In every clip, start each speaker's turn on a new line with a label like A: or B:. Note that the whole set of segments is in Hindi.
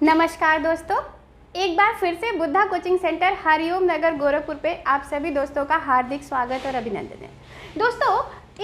A: नमस्कार दोस्तों, एक बार फिर से बुद्धा कोचिंग सेंटर हरिओम नगर गोरखपुर पे आप सभी दोस्तों का हार्दिक स्वागत और अभिनंदन है। दोस्तों,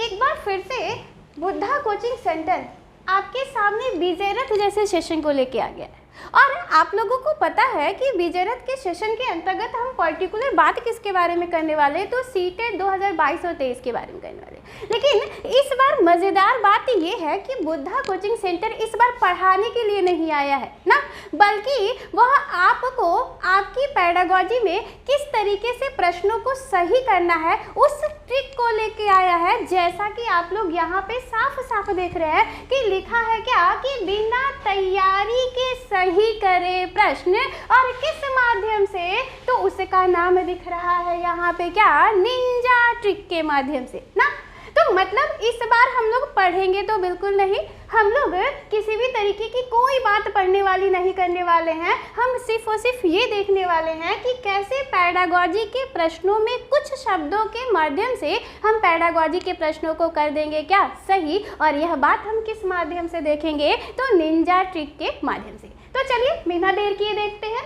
A: एक बार फिर से बुद्धा कोचिंग सेंटर आपके सामने बीजेरथ जैसे सेशन को लेके आ गया है और आप लोगों को पता है कि बीजेरथ के सेशन के अंतर्गत हम पर्टिकुलर बात किसके बारे में करने वाले हैं, तो सीटेट 2022 और 23 के बारे में करने वाले हैं। लेकिन इस बार मज़ेदार बात ये है कि बुद्धा कोचिंग सेंटर इस बार पढ़ाने के लिए नहीं आया है ना, बल्कि वह आपको आपकी पेडागॉजी में किस तरीके से प्रश्नों को सही करना है उस ट्रिक को लेके आया है। जैसा कि आप लोग यहाँ पे साफ साफ देख रहे हैं कि लिखा है क्या कि बिना तैयारी के सही करे प्रश्न और किस माध्यम से, तो उसका नाम दिख रहा है यहाँ पे क्या, निंजा ट्रिक के माध्यम से ना। तो मतलब इस बार हम लोग पढ़ेंगे तो बिल्कुल नहीं, हम लोग किसी भी तरीके की कोई बात पढ़ने वाली नहीं करने वाले हैं। हम सिर्फ और सिर्फ ये देखने वाले हैं कि कैसे पेडागॉजी के प्रश्नों में कुछ शब्दों के माध्यम से हम पेडागॉजी के प्रश्नों को कर देंगे क्या सही, और यह बात हम किस माध्यम से देखेंगे, तो निंजा ट्रिक के माध्यम से। तो चलिए बिना देर किए देखते हैं।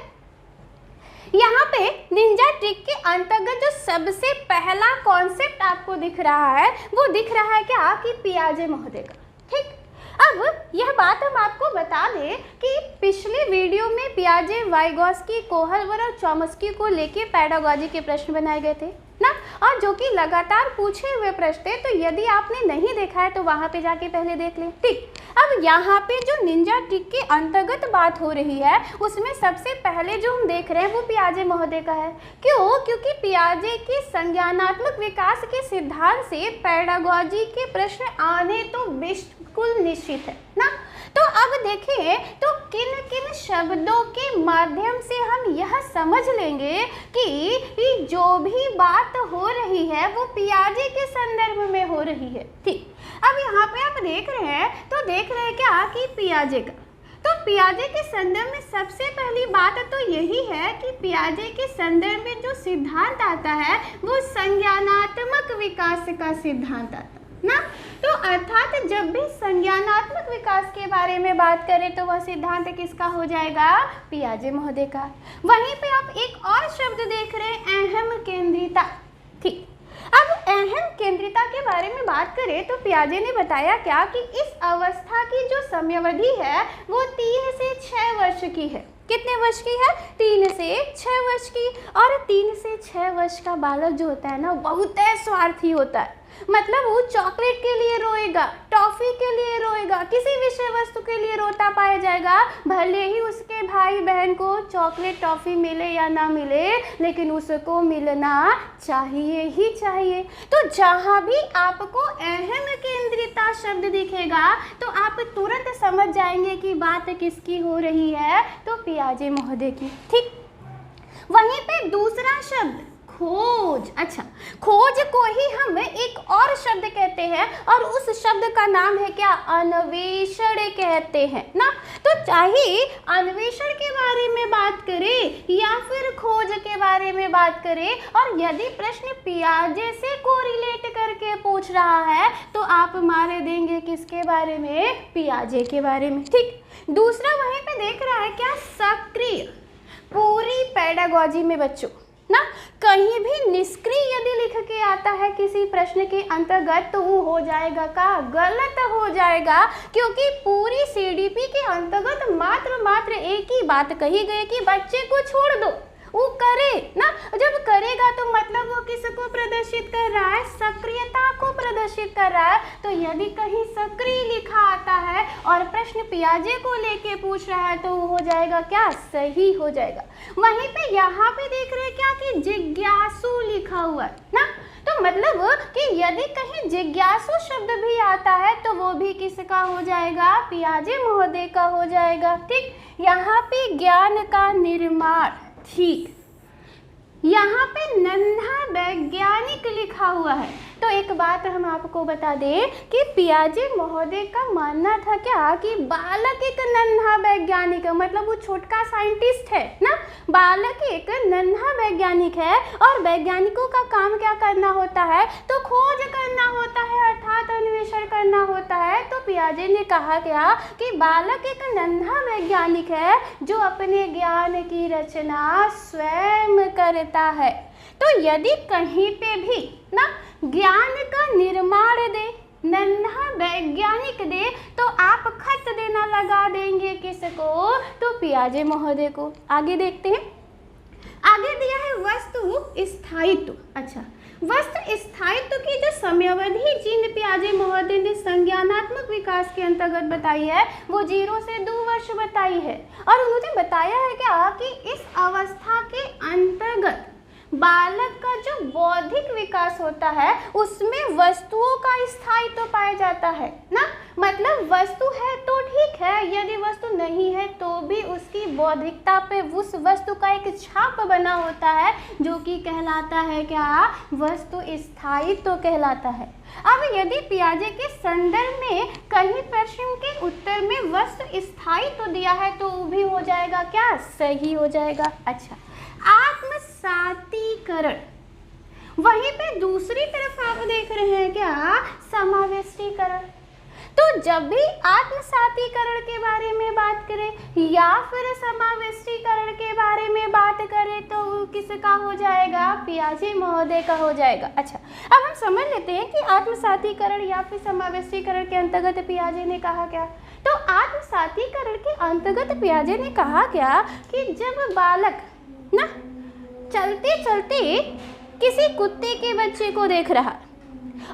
A: यहाँ पे निंजा ट्रिक के अंतर्गत जो सबसे पहला कॉन्सेप्ट आपको दिख रहा है वो दिख रहा है क्या कि पियाजे महोदय का। ठीक, अब यह बात हम आपको बता दें कि पिछले वीडियो में पियाजे, वाइगॉस्की, कोहलवर और चॉम्स्की को लेके पेडागॉजी के प्रश्न बनाए गए थे ना, और जो कि लगातार पूछे हुए प्रश्न थे। तो यदि आपने नहीं देखा है तो वहाँ पे जाके पहले देख लें। ठीक, अब यहाँ पे जो निंजा ट्रिक के अंतर्गत बात हो रही है उसमें सबसे पहले जो हम देख रहे हैं वो पियाजे महोदय का है। क्यों? क्योंकि पियाजे के संज्ञानात्मक विकास के सिद्धांत से पेडागॉजी के प्रश्न आने तो बिल्कुल निश्चित है ना। तो अब देखिए, तो किन किन शब्दों के माध्यम से हम यह समझ लेंगे कि जो भी बात हो रही है वो पियाजे के संदर्भ में हो रही है। ठीक, अब यहाँ पे आप देख रहे हैं तो देख रहे हैं क्या कि पियाजे का, तो पियाजे के संदर्भ में सबसे पहली बात तो यही है कि पियाजे के संदर्भ में जो सिद्धांत आता है वो संज्ञानात्मक विकास का सिद्धांत आता है ना। तो अर्थात जब भी संज्ञानात्मक विकास के बारे में बात करें तो वह सिद्धांत किसका हो जाएगा, पियाजे महोदय का। वहीं पे आप एक और शब्द देख रहे हैं, अहम केंद्रिता। ठीक, अब अहम केंद्रिता के बारे में बात करें तो पियाजे ने बताया क्या कि इस अवस्था की जो समयावधि है वो 3 से 6 वर्ष की है। कितने वर्ष की है? 3 से 6 वर्ष की। और 3 से 6 वर्ष का बालक जो होता है ना बहुत स्वार्थी होता है। मतलब वो चॉकलेट के लिए रोएगा, टॉफी के लिए रोएगा, किसी विषय वस्तु के लिए रोता पाया जाएगा, भले ही उसके भाई बहन को चॉकलेट टॉफी मिले या ना मिले, लेकिन उसको मिलना चाहिए ही चाहिए। तो जहाँ भी आपको अहम केंद्रिता शब्द दिखेगा तो आप तुरंत समझ जाएंगे कि बात किसकी हो रही है, तो पियाजे महोदय की। ठीक, वहीं पे दूसरा शब्द खोज। अच्छा, खोज को ही हम एक और शब्द कहते हैं और उस शब्द का नाम है क्या, अन्वेषण कहते हैं ना। तो चाहे अन्वेषण के बारे में बात करें या फिर खोज के बारे में बात करें, और यदि प्रश्न पियाजे से कोरिलेट करके पूछ रहा है तो आप मारे देंगे किसके बारे में, पियाजे के बारे में। ठीक, दूसरा वहीं पे देख रहा है क्या, सक्रिय। पूरी पेडागॉजी में बच्चों ना कहीं भी निष्क्रिय यदि लिख के आता है किसी प्रश्न के अंतर्गत तो वो हो जाएगा का, गलत हो जाएगा। क्योंकि पूरी सीडीपी के अंतर्गत मात्र एक ही बात कही गई कि बच्चे को छोड़ दो, वो करे ना। जब करेगा तो मतलब वो किसको प्रदर्शित कर रहा है, सक्रियता को प्रदर्शित कर रहा है। तो यदि कहीं सक्रिय लिखा आता है और प्रश्न पियाजे को लेके पूछ रहा है तो वो हो जाएगा क्या, सही हो जाएगा। वहीं पे यहाँ पे देख रहे हैं क्या कि जिज्ञासु लिखा हुआ है ना। तो मतलब कि यदि कहीं जिज्ञासु शब्द भी आता है तो वो भी किसका हो जाएगा, पियाजे महोदय का हो जाएगा। ठीक, यहाँ पे ज्ञान का निर्माण। ठीक, यहाँ पे नन्हा वैज्ञानिक लिखा हुआ है। तो एक बात हम आपको बता दें कि पियाजे महोदय का मानना था क्या कि बालक एक नन्हा वैज्ञानिक है, मतलब वो छोटका साइंटिस्ट है ना। बालक एक नन्हा वैज्ञानिक है और वैज्ञानिकों का काम क्या करना होता है, तो खोज करना होता है, अर्थात अन्वेषण करना होता है। तो पियाजे ने कहा क्या कि बालक एक नन्हा वैज्ञानिक है जो अपने ज्ञान की रचना स्वयं करता है। तो यदि कहीं पे भी ना ज्ञान का निर्माण दे, नन्हा वैज्ञानिक दे, तो आप खत देना लगा देंगे किसको? तो पियाजे महोदय को। आगे देखते हैं, आगे दिया है वस्तु स्थायित्व। अच्छा, वस्तु स्थायित्व की जो समयावधि जिन पियाजे महोदय ने संज्ञानात्मक विकास के अंतर्गत बताई है वो 0 से 2 वर्ष बताई है। और उन्होंने बताया है क्या कि इस अवस्था के अंतर्गत बालक का जो बौद्धिक विकास होता है उसमें वस्तुओं का स्थायित्व पाया जाता है ना। मतलब वस्तु है तो ठीक है, यदि वस्तु नहीं है तो भी उसकी बौद्धिकता पे उस वस्तु का एक छाप बना होता है जो कि कहलाता है क्या? वस्तु स्थायित्व कहलाता है। अब यदि पियाजे के संदर्भ में कहीं प्रश्न के उत्तर में वस्तु स्थायित्व दिया है तो वो भी हो जाएगा क्या? सही हो जाएगा। अच्छा, आत्मसातीकरण, वहीं पे दूसरी तरफ आप देख रहे हैं क्या? समावेशीकरण। तो जब भी आत्मसातीकरण के बारे में बात करें या फिर समावेशीकरण के बारे में बात करें तो किसका हो जाएगा? पियाजे महोदय का हो जाएगा। अच्छा, अब हम समझ लेते हैं कि आत्मसातीकरण या फिर समावेशीकरण के अंतर्गत पियाजे ने कहा क्या। तो आत्मसातीकरण के अंतर्गत पियाजे ने कहा क्या कि जब बालक ना चलते चलते किसी कुत्ते के बच्चे को देख रहा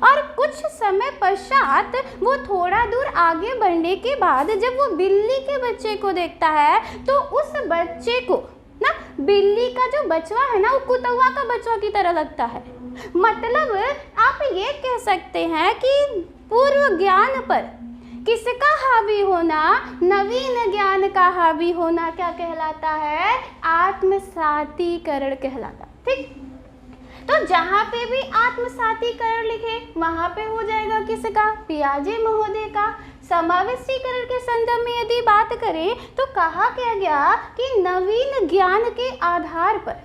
A: और कुछ समय पश्चात वो थोड़ा दूर आगे बढ़ने के बाद जब वो बिल्ली के बच्चे को देखता है तो उस बच्चे को ना बिल्ली का जो बच्चा है ना वो कुतवा का बच्चा की तरह लगता है। मतलब आप ये कह सकते हैं कि पूर्व ज्ञान पर किसका हावी होना? नवीन ज्ञान का हावी होना क्या कहलाता है? आत्मसातीकरण कहलाता। ठीक, तो जहाँ पे भी आत्मसातीकरण लिखे वहाँ पे हो जाएगा किसका? पियाजे महोदय का। समावेशीकरण के संदर्भ में यदि बात करें तो कहा क्या गया कि नवीन ज्ञान के आधार पर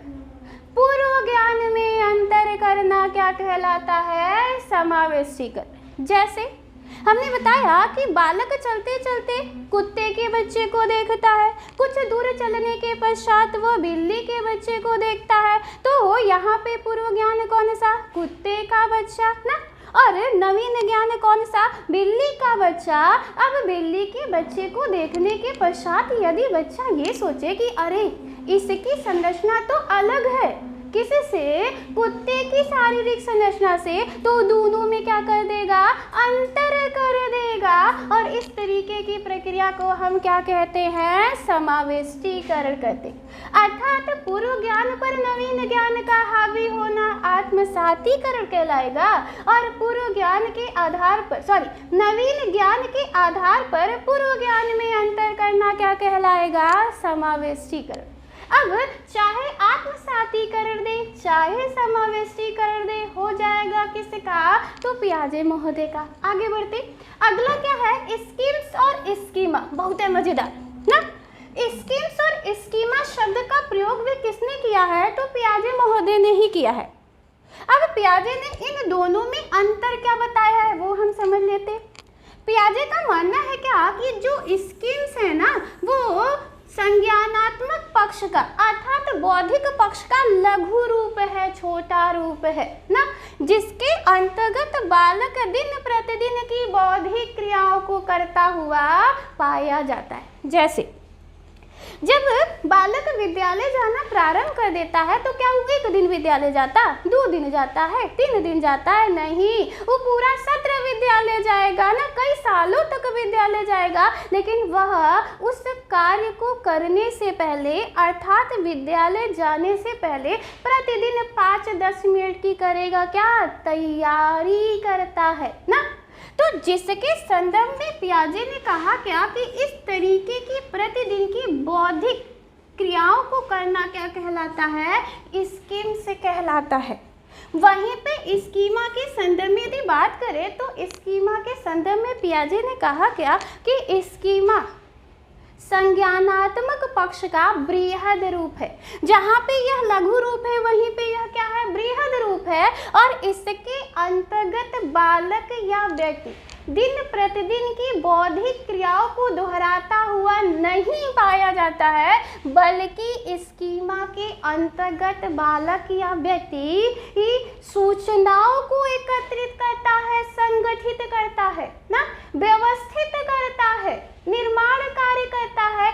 A: पूर्व ज्ञान में अंतर करना क्या कहलाता है? समावेशीकरण। जैसे हमने बताया कि बालक चलते चलते कुत्ते के बच्चे को देखता है, कुछ दूर चलने के पश्चात वो बिल्ली के बच्चे को देखता है, तो यहाँ पे पूर्व ज्ञान कौन सा? कुत्ते का बच्चा ना, और नवीन ज्ञान कौन सा? बिल्ली का बच्चा। अब बिल्ली के बच्चे को देखने के पश्चात यदि बच्चा ये सोचे कि अरे इसकी संरचना तो अलग है किससे? कुत्ते की शारीरिक संरचना से, तो दोनों में क्या कर देगा? अंतर कर देगा। और इस तरीके की प्रक्रिया को हम क्या कहते हैं? समावेशीकरण कहते हैं। अर्थात पूर्व ज्ञान पर नवीन ज्ञान का हावी होना आत्मसातीकरण कहलाएगा और पूर्व ज्ञान के आधार पर नवीन ज्ञान के आधार पर पूर्व ज्ञान में अंतर करना क्या कहलाएगा? समावेशीकरण। अब चाहे आत्मसातीकरण दे चाहे समावेशीकरण दे हो जाएगा किसका? तो पियाजे महोदय का। आगे बढ़ते, अगला क्या है? स्कीम्स और स्कीमा। बहुत है मजेदार ना। स्कीम्स और स्कीमा शब्द का प्रयोग भी किसने किया है? तो पियाजे महोदय ने ही किया है। अब पियाजे ने इन दोनों में अंतर क्या बताया है वो हम समझ लेते। पियाजे का मानना है क्या कि जो स्कीम्स है ना वो संज्ञानात्मक पक्ष का अर्थात बौद्धिक पक्ष का लघु रूप है, छोटा रूप है ना, जिसके अंतर्गत बालक दिन प्रतिदिन की बौद्धिक क्रियाओं को करता हुआ पाया जाता है। जैसे जब बालक विद्यालय जाना प्रारंभ कर देता है तो क्या वो 1 दिन विद्यालय जाता, 2 दिन जाता है, 3 दिन जाता है? नहीं, वो पूरा सत्र विद्यालय जाएगा ना, कई सालों तक विद्यालय जाएगा। लेकिन वह उस कार्य को करने से पहले अर्थात विद्यालय जाने से पहले प्रतिदिन 5-10 मिनट की करेगा क्या? तैयारी करता है ना। तो जिसके संदर्भ में पियाजे ने कहा क्या कि इस तरीके की प्रतिदिन की बौद्धिक क्रियाओं को करना क्या कहलाता है? स्कीम से कहलाता है। वहीं पे स्कीमा के संदर्भ में यदि बात करें तो स्कीमा के संदर्भ में पियाजे ने कहा क्या कि स्कीमा संज्ञानात्मक पक्ष का बृहद रूप है। जहाँ पे यह लघु रूप है वहीं पे यह क्या है? बृहद रूप है। और इसके अंतर्गत बालक या व्यक्ति दिन प्रतिदिन की बौद्धिक क्रियाओं को दोहराता हुआ नहीं पाया जाता है, बल्कि स्कीमा के अंतर्गत बालक या व्यक्ति सूचनाओं को एकत्रित करता है, संगठित करता है ना, व्यवस्थित करता है, निर्माण कार्य करता है,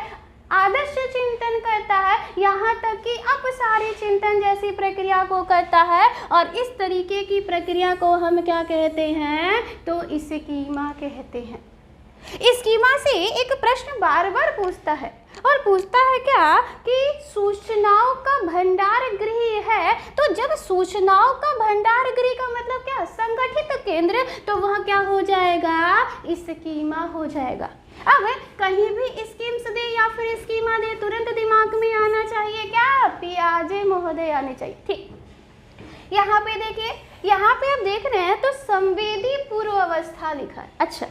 A: आदर्श चिंतन करता है, यहाँ तक कि अपसारी चिंतन जैसी प्रक्रिया को करता है। और इस तरीके की प्रक्रिया को हम क्या कहते हैं? तो स्कीमा कहते हैं। स्कीमा से एक प्रश्न बार बार पूछता है, और पूछता है क्या कि सूचनाओं का भंडार गृह है, तो जब सूचनाओं का भंडार गृह का मतलब क्या? संगठित केंद्र, तो वह क्या हो जाएगा? स्कीमा हो जाएगा। अब कहीं भी स्कीम्स दे या फिर स्कीमा दे, तुरंत दिमाग में आना चाहिए क्या? पियाजे महोदय आने चाहिए। ठीक, यहाँ पे देखिए, यहाँ पे आप देख रहे हैं तो संवेदी पूर्वावस्था लिखा है। अच्छा,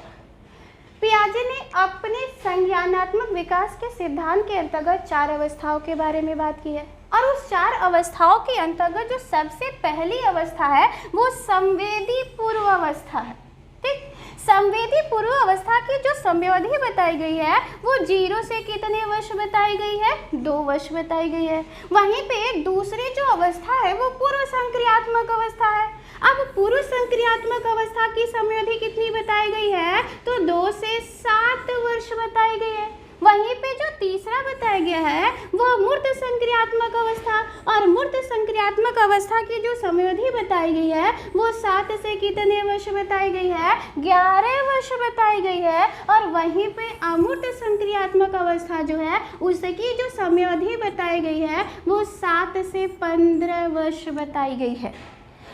A: पियाजे ने अपने संज्ञानात्मक विकास के सिद्धांत के अंतर्गत 4 अवस्थाओं के बारे में बात की है, और उस 4 अवस्थाओं के अंतर्गत जो सबसे पहली अवस्था है वो संवेदी पूर्वावस्था है। ठीक, संवेदी पूर्वावस्था की जो समयावधि बताई गई है वो 0 से कितने वर्ष बताई गई है? 2 वर्ष बताई गई है। वहीं पे दूसरी जो अवस्था है वो पूर्व संक्रियात्मक अवस्था है। अब पूर्व संक्रियात्मक अवस्था की समयावधि कितनी बताई गई है? तो 2 से 7 वर्ष बताई गई है। वहीं पे जो तीसरा बताया गया है वो मूर्त संक्रियात्मक अवस्था, और मूर्त संक्रियात्मक अवस्था की जो समयावधि बताई गई है वो 7 से कितने वर्ष बताई गई है? 11 वर्ष बताई गई है। और वहीं पे अमूर्त संक्रियात्मक अवस्था जो है उसकी जो समयावधि बताई गई है वो 7 से 15 वर्ष बताई गई है।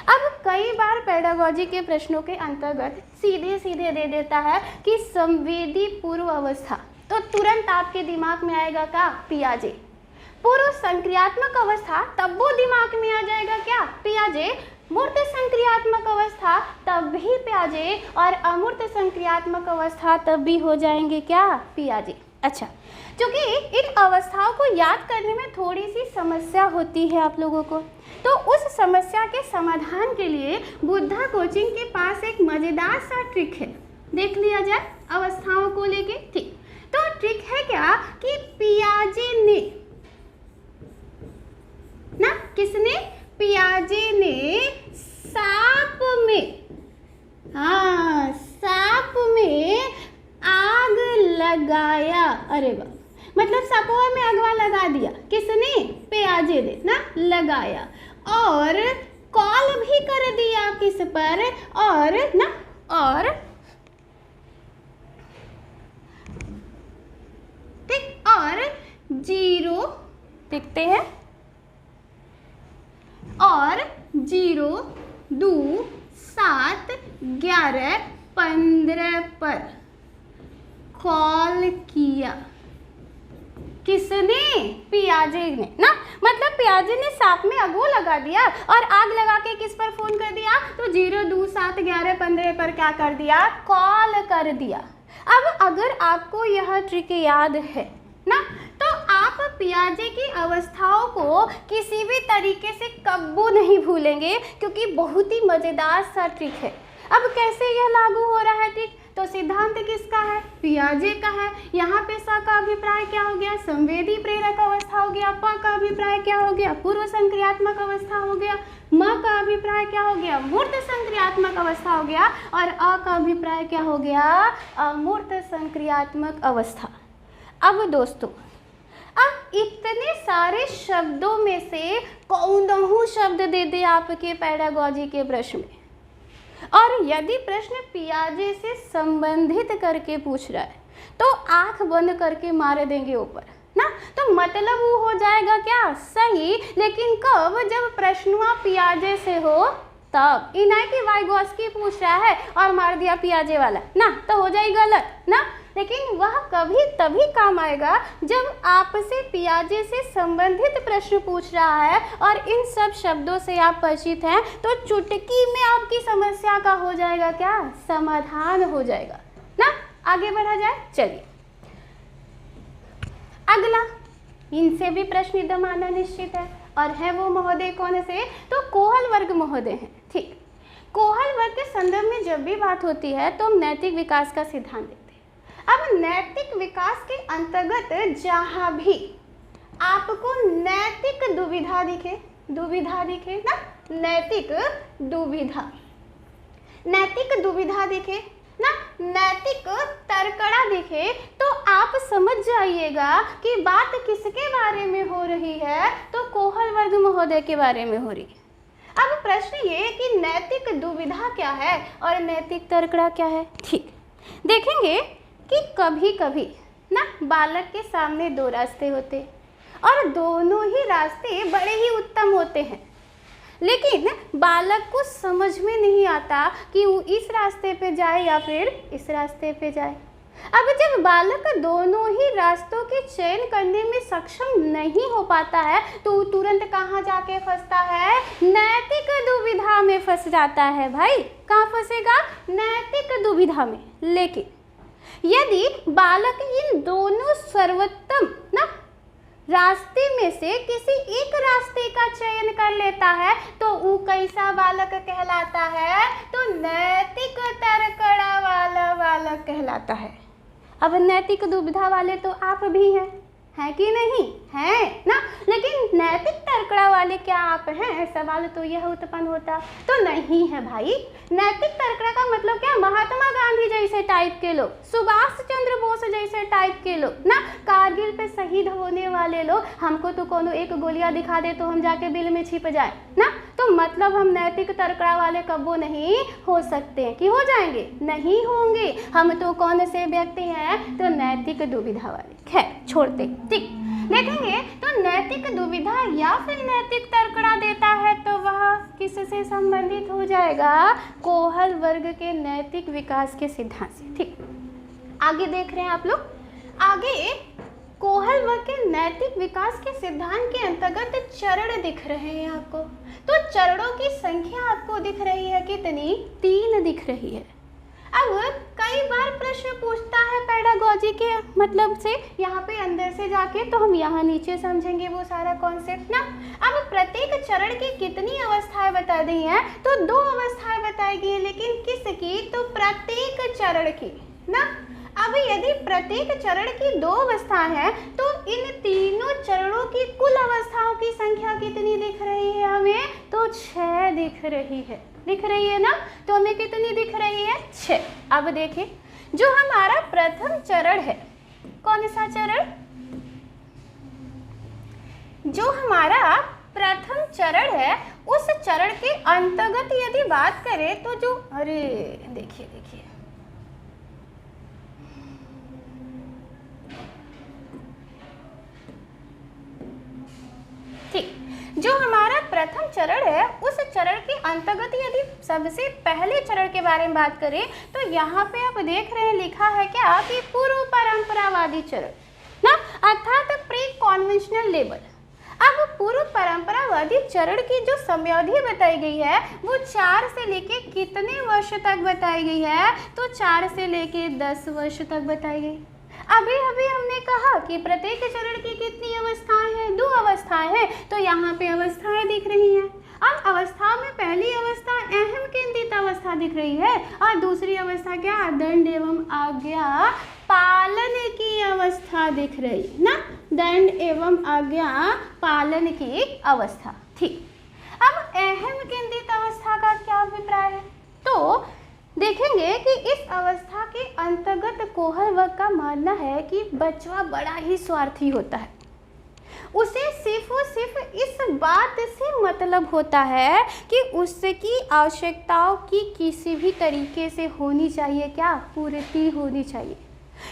A: अब कई बार पेडागोजी के प्रश्नों के अंतर्गत सीधे सीधे दे देता है कि संवेदी पूर्व अवस्था, तो तुरंत आपके दिमाग में आएगा क्या? पियाजे। पूर्व संक्रियात्मक अवस्था, तब वो दिमाग में आ जाएगा क्या? पियाजे। मूर्त संक्रियात्मक अवस्था तब भी पियाजे, और अमूर्त संक्रियात्मक अवस्था तब भी हो जाएंगे क्या? पियाजे। अच्छा, क्योंकि इन अवस्थाओं को याद करने में थोड़ी सी समस्या होती है आप लोगों को, तो उस समस्या के समाधान के लिए बुद्धा कोचिंग के पास एक मज़ेदार सा ट्रिक है, देख लिया जाए अवस्थाओं को लेके। ठीक, तो ट्रिक है क्या कि पियाजे ने ना, किसने? पियाजे ने सांप में, हाँ, सांप में आग लगाया। अरे वाह, मतलब सांपों में अगवा लगा दिया। किसने? पियाजे ने ना, लगाया। और कॉल भी कर दिया किस पर? और ना, और ठीक, और 0 लिखते हैं, और 0, 2, 7, 11, 15 पर कॉल किया। किसने? पियाजे ने ना, मतलब पियाजे ने सांप में आग लगा दिया, और आग लगा के किस पर फोन कर दिया? तो 0, 2, 7, 11, 15 पर क्या कर दिया? कॉल कर दिया। अब अगर आपको यह ट्रिक याद है ना, तो आप पियाजे की अवस्थाओं को किसी भी तरीके से कब्बू नहीं भूलेंगे, क्योंकि बहुत ही मज़ेदार सा ट्रिक है। अब कैसे यह लागू हो रहा है ट्रिक? तो सिद्धांत किसका है? पियाजे का है। यहाँ पे सा का अभिप्राय क्या हो गया? संवेदी प्रेरक अवस्था हो गया। प का अभिप्राय क्या हो गया? पूर्व संक्रियात्मक अवस्था हो गया। म का अभिप्राय क्या हो गया? मूर्त संक्रियात्मक अवस्था हो गया। और अ का अभिप्राय क्या हो गया? अमूर्त संक्रियात्मक अवस्था। अब दोस्तों, अब इतने सारे शब्दों में से कौन शब्द दे दे आपके पेडागोजी के प्रश्न में, और यदि प्रश्न पियाजे से संबंधित करके पूछ रहा है तो आंख बंद करके मार देंगे ऊपर ना, तो मतलब वो हो जाएगा क्या? सही। लेकिन कब? जब प्रश्न पियाजे से हो तब। ये नहीं कि वाइगोस्की पूछ रहा है और मार दिया पियाजे वाला ना, तो हो जाएगी गलत ना। लेकिन वह कभी तभी काम आएगा जब आपसे पियाजे से संबंधित प्रश्न पूछ रहा है और इन सब शब्दों से आप परिचित हैं, तो चुटकी में आपकी समस्या का हो जाएगा क्या? समाधान हो जाएगा ना। आगे बढ़ा जाए, चलिए अगला। इनसे भी प्रश्न एकदम आना निश्चित है, और है वो महोदय कौन से? तो कोहल वर्ग महोदय हैं। ठीक, कोहल वर्ग के संदर्भ में जब भी बात होती है तो हम नैतिक विकास का सिद्धांत देखते हैं। अब नैतिक विकास के अंतर्गत जहाँ भी आपको नैतिक दुविधा दिखे ना, नैतिक दुविधा दिखे ना, नैतिक तर्कड़ा दिखे, तो आप समझ जाइएगा कि बात किसके बारे में हो रही है, तो कोहलवर्ग महोदय के बारे में हो रही है। अब प्रश्न ये कि नैतिक दुविधा क्या है और नैतिक तर्कड़ा क्या है। ठीक, देखेंगे कि कभी कभी ना बालक के सामने दो रास्ते होते और दोनों ही रास्ते बड़े ही उत्तम होते हैं, लेकिन बालक को समझ में नहीं आता कि वो इस रास्ते पे जाए या फिर इस रास्ते पे जाए। अब जब बालक दोनों ही रास्तों के चयन करने में सक्षम नहीं हो पाता है तो वो तुरंत कहाँ जाके फंसता है, नैतिक दुविधा में फंस जाता है। भाई कहाँ फंसेगा, नैतिक दुविधा में। लेकिन यदि बालक इन दोनों सर्वोत्तम ना रास्ते में से किसी एक रास्ते का चयन कर लेता है तो वो कैसा बालक कहलाता है, तो नैतिक तर्कड़ा वाला बालक कहलाता है। अब नैतिक दुविधा वाले तो आप भी हैं कि नहीं, हैं ना, लेकिन नैतिक तर्कड़ा वाले क्या आप हैं, सवाल तो यह उत्पन्न होता। तो नहीं है भाई। नैतिक तर्कड़ा का मतलब क्या, महात्मा गांधी जैसे टाइप के लोग, सुभाष चंद्र बोस जैसे टाइप के लोग ना, कारगिल पे शहीद होने वाले लोग। हमको तो कोनो एक गोलियां दिखा दे तो हम जाके बिल में छिप जाए ना, तो मतलब हम नैतिक तर्कड़ा वाले कब्बो नहीं हो सकते हैं कि हो जाएंगे, नहीं होंगे। हम तो कौन से व्यक्ति हैं, तो नैतिक दुविधा वाले। खैर छोड़ते, ठीक, देखेंगे तो नैतिक दुविधा या फिर नैतिक तर्कड़ा देता है तो वह किससे संबंधित हो जाएगा, कोहलवर्ग के नैतिक विकास के सिद्धांत से। ठीक, आगे देख रहे हैं आप लोग, आगे कोहलवर्ग के नैतिक विकास के सिद्धांत के अंतर्गत चरण दिख रहे हैं आपको। तो चरणों की संख्या आपको दिख रही है कितनी, 3 दिख रही है। अब कई बार प्रश्न पूछता है पेडागोजी के मतलब से, यहाँ पे अंदर से जाके, तो हम यहाँ नीचे समझेंगे वो सारा कॉन्सेप्ट ना। अब प्रत्येक चरण की कितनी अवस्थाएं बता दी हैं, तो 2 अवस्थाएं बताई गई है, लेकिन किसकी, तो प्रत्येक चरण की ना। अब यदि प्रत्येक चरण की 2 अवस्थाएं हैं तो इन तीनों चरणों की कुल अवस्थाओं की संख्या कितनी दिख रही है हमें, तो 6 दिख रही है, दिख रही है ना। तो हमें कितनी दिख रही है, 6। अब देखें जो हमारा प्रथम चरण है, कौन सा चरण, जो हमारा प्रथम चरण है, उस चरण के अंतर्गत यदि बात करें तो जो, अरे देखिए ठीक, जो हमारा प्रथम चरण है उस चरण के अंतर्गत यदि सबसे पहले चरण के बारे में बात करें तो यहाँ पे आप देख रहे हैं लिखा है क्या, कि पूर्व परंपरावादी चरण ना, अर्थात प्री कॉन्वेंशनल लेवल। अब पूर्व परंपरावादी चरण की जो समयावधि बताई गई है वो 4 से लेके कितने वर्ष तक बताई गई है, तो 4 से लेके 10 वर्ष तक बताई गई। अभी हमने कहा कि प्रत्येक चरण की कितनी अवस्थाएं हैं, 2 अवस्थाएं हैं, तो यहाँ पे अवस्थाएं दिख रही हैं। अब अवस्था में पहली अवस्था अहम केंद्रित अवस्था दिख रही है और दूसरी अवस्था क्या, दंड एवं आज्ञा पालन की अवस्था दिख रही ना, दंड एवं आज्ञा पालन की अवस्था। ठीक, अब अहम केंद्रित अवस्था का क्या अभिप्राय है, तो देखेंगे कि इस अवस्था के अंतर्गत कोहलवर्ग का मानना है कि बच्चा बड़ा ही स्वार्थी होता है। उसे सिर्फ और सिर्फ इस बात से मतलब होता है कि उसकी आवश्यकताओं की किसी भी तरीके से होनी चाहिए, क्या, पूर्ति होनी चाहिए।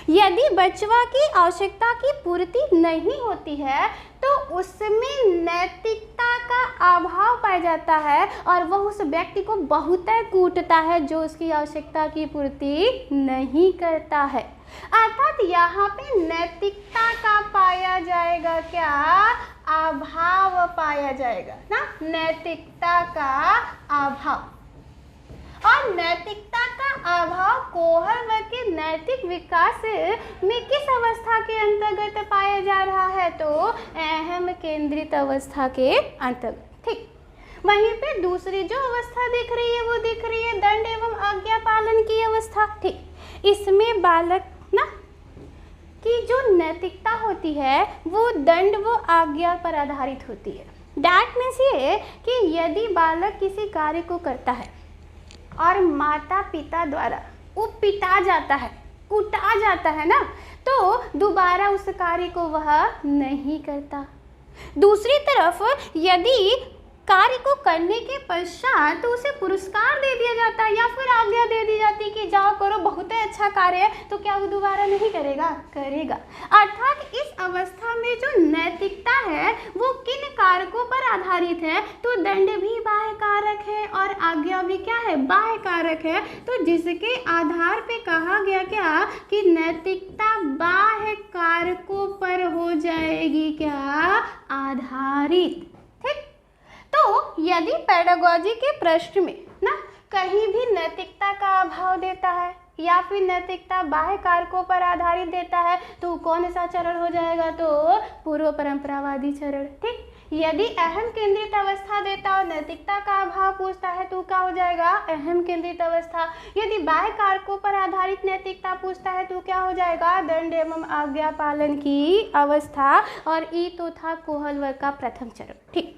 A: यदि बचवा की आवश्यकता की पूर्ति नहीं होती है तो उसमें नैतिकता का अभाव पाया जाता है और वह उस व्यक्ति को बहुत कूटता है जो उसकी आवश्यकता की पूर्ति नहीं करता है। अर्थात यहाँ पे नैतिकता का पाया जाएगा क्या, अभाव पाया जाएगा ना, नैतिकता का अभाव। और नैतिकता का अभाव कोहलवर्ग के नैतिक विकास में किस अवस्था के अंतर्गत पाया जा रहा है, तो अहम केंद्रित अवस्था के अंतर्गत। ठीक, वहीं पे दूसरी जो अवस्था दिख रही है वो दिख रही है दंड एवं अवस्था। ठीक, इसमें बालक ना की जो नैतिकता होती है वो दंड व आज्ञा पर आधारित होती है। दैट मीन्स ये कि यदि बालक किसी कार्य को करता है और माता पिता द्वारा वो पिटा जाता है, कुटा जाता है ना, तो दोबारा उस कार्य को वह नहीं करता। दूसरी तरफ यदि कार्य को करने के पश्चात तो उसे पुरस्कार दे दिया जाता है या फिर आज्ञा दे दी जाती है कि जाओ करो, बहुत ही अच्छा कार्य है, तो क्या वो दोबारा नहीं करेगा? करेगा। अर्थात इस अवस्था में जो नैतिकता है वो किन कारकों पर आधारित है? तो दंड भी बाह्य कारक है और आज्ञा भी क्या है? बाह्य कारक है। तो जिसके आधार पे कहा गया क्या कि नैतिकता बाह्य कारकों पर हो जाएगी क्या? आधारित। ठीक, तो यदि पेडागोजी के प्रश्न में ना कहीं भी नैतिकता का अभाव देता है या फिर नैतिकता बाह्य कारकों पर आधारित देता है तो कौन सा चरण हो जाएगा? तो पूर्व परंपरावादी चरण। ठीक, यदि अहम केंद्रित अवस्था देता और नैतिकता का अभाव पूछता है तो क्या हो जाएगा? अहम केंद्रित अवस्था। यदि बाह्य कारकों पर आधारित नैतिकता पूछता है तो क्या हो जाएगा? दंड एवं आज्ञा पालन की अवस्था। और ई तो था कोहल वर्ग का प्रथम चरण। ठीक,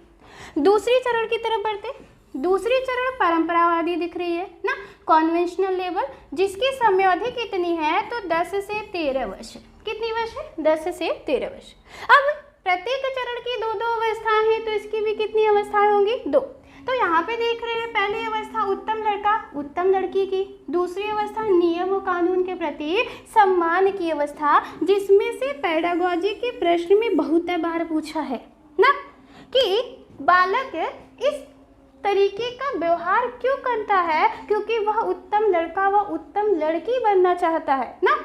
A: दूसरी चरण की तरफ बढ़ते। दूसरी चरण परंपरावादी दिख रही है ना, कॉन्वेंशनल लेवल, जिसकी समयावधि कितनी है? तो 10 से 13 वर्ष। कितनी वर्ष है? 10 से 13 वर्ष। अब प्रत्येक चरण की दो दो अवस्थाएं हैं तो इसकी भी कितनी अवस्थाएं होंगी? 2। तो यहाँ पे देख रहे हैं पहली अवस्था उत्तम लड़का उत्तम लड़की की, दूसरी अवस्था नियम और कानून के प्रति सम्मान की अवस्था, जिसमें से पेडागोजी के प्रश्न में बहुत बार पूछा है ना कि बालक इस तरीके का व्यवहार क्यों करता है? क्योंकि वह उत्तम लड़का व उत्तम लड़की बनना चाहता है ना,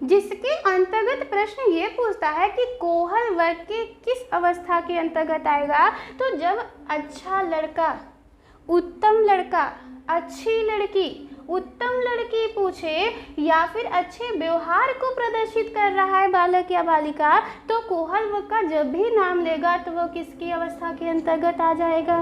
A: जिसके अंतर्गत प्रश्न ये पूछता है कि कोहल वर्ग के किस अवस्था के अंतर्गत आएगा? तो जब अच्छा लड़का, उत्तम लड़का, अच्छी लड़की, उत्तम लड़की पूछे या फिर अच्छे व्यवहार को प्रदर्शित कर रहा है बालक या बालिका, तो कोहल वर्ग का जब भी नाम लेगा तो वो किसकी अवस्था के अंतर्गत आ जाएगा?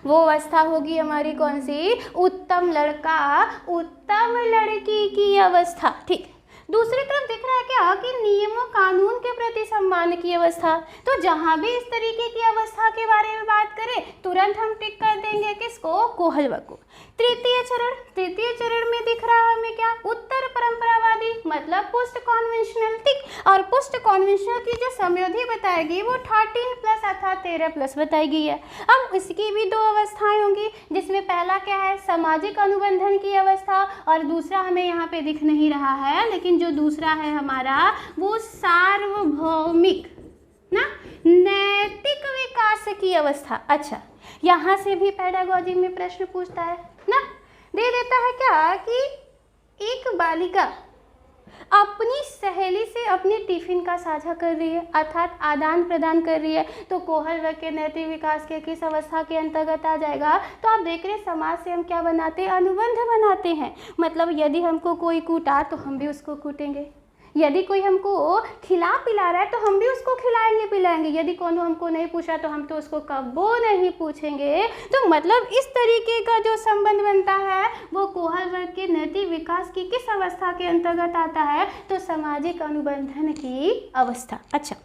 A: वो अवस्था होगी हमारी कौन सी? उत्तम लड़का उत्तम लड़की की अवस्था। ठीक, दूसरी तरफ दिख रहा है क्या कि नियमों कानून के प्रति सम्मान की अवस्था। तो जहाँ भी इस तरीके की अवस्था के बारे में बात करें तुरंत हम टिक कर देंगे किसको? कोहल वर्ग को। तृतीय चरण, तृतीय चरण में दिख रहा है हमें क्या? उत्तर परंपरावादी, मतलब पोस्ट कॉन्वेंशनल। ठीक, और पोस्ट कॉन्वेंशनल की जो समयावधि बताएगी वो 13+ अर्थात 13+ बताएगी है। अब इसकी भी दो अवस्थाएं होंगी, जिसमें पहला क्या है? सामाजिक अनुबंधन की अवस्था, और दूसरा हमें यहाँ पे दिख नहीं रहा है, लेकिन जो दूसरा है हमारा वो सार्वभौमिक ना नैतिक विकास की अवस्था। अच्छा, यहाँ से भी पेडागोजी में प्रश्न पूछता है ना, दे देता है क्या कि एक बालिका अपनी सहेली से अपने टिफिन का साझा कर रही है, अर्थात आदान प्रदान कर रही है, तो कोहल वर्ग के नैतिक विकास के किस अवस्था के अंतर्गत आ जाएगा? तो आप देख रहे हैं समाज से हम क्या बनाते हैं? अनुबंध बनाते हैं। मतलब यदि हमको कोई कूटा तो हम भी उसको कूटेंगे, यदि कोई हमको खिला पिला रहा है तो हम भी उसको खिलाएंगे पिलाएंगे, यदि कोनो हमको नहीं पूछा तो हम तो उसको कबो नहीं पूछेंगे। तो मतलब इस तरीके का जो संबंध बनता है वो कोहल वर्ग के नैतिक विकास की किस अवस्था के अंतर्गत आता है? तो सामाजिक अनुबंधन की अवस्था। अच्छा,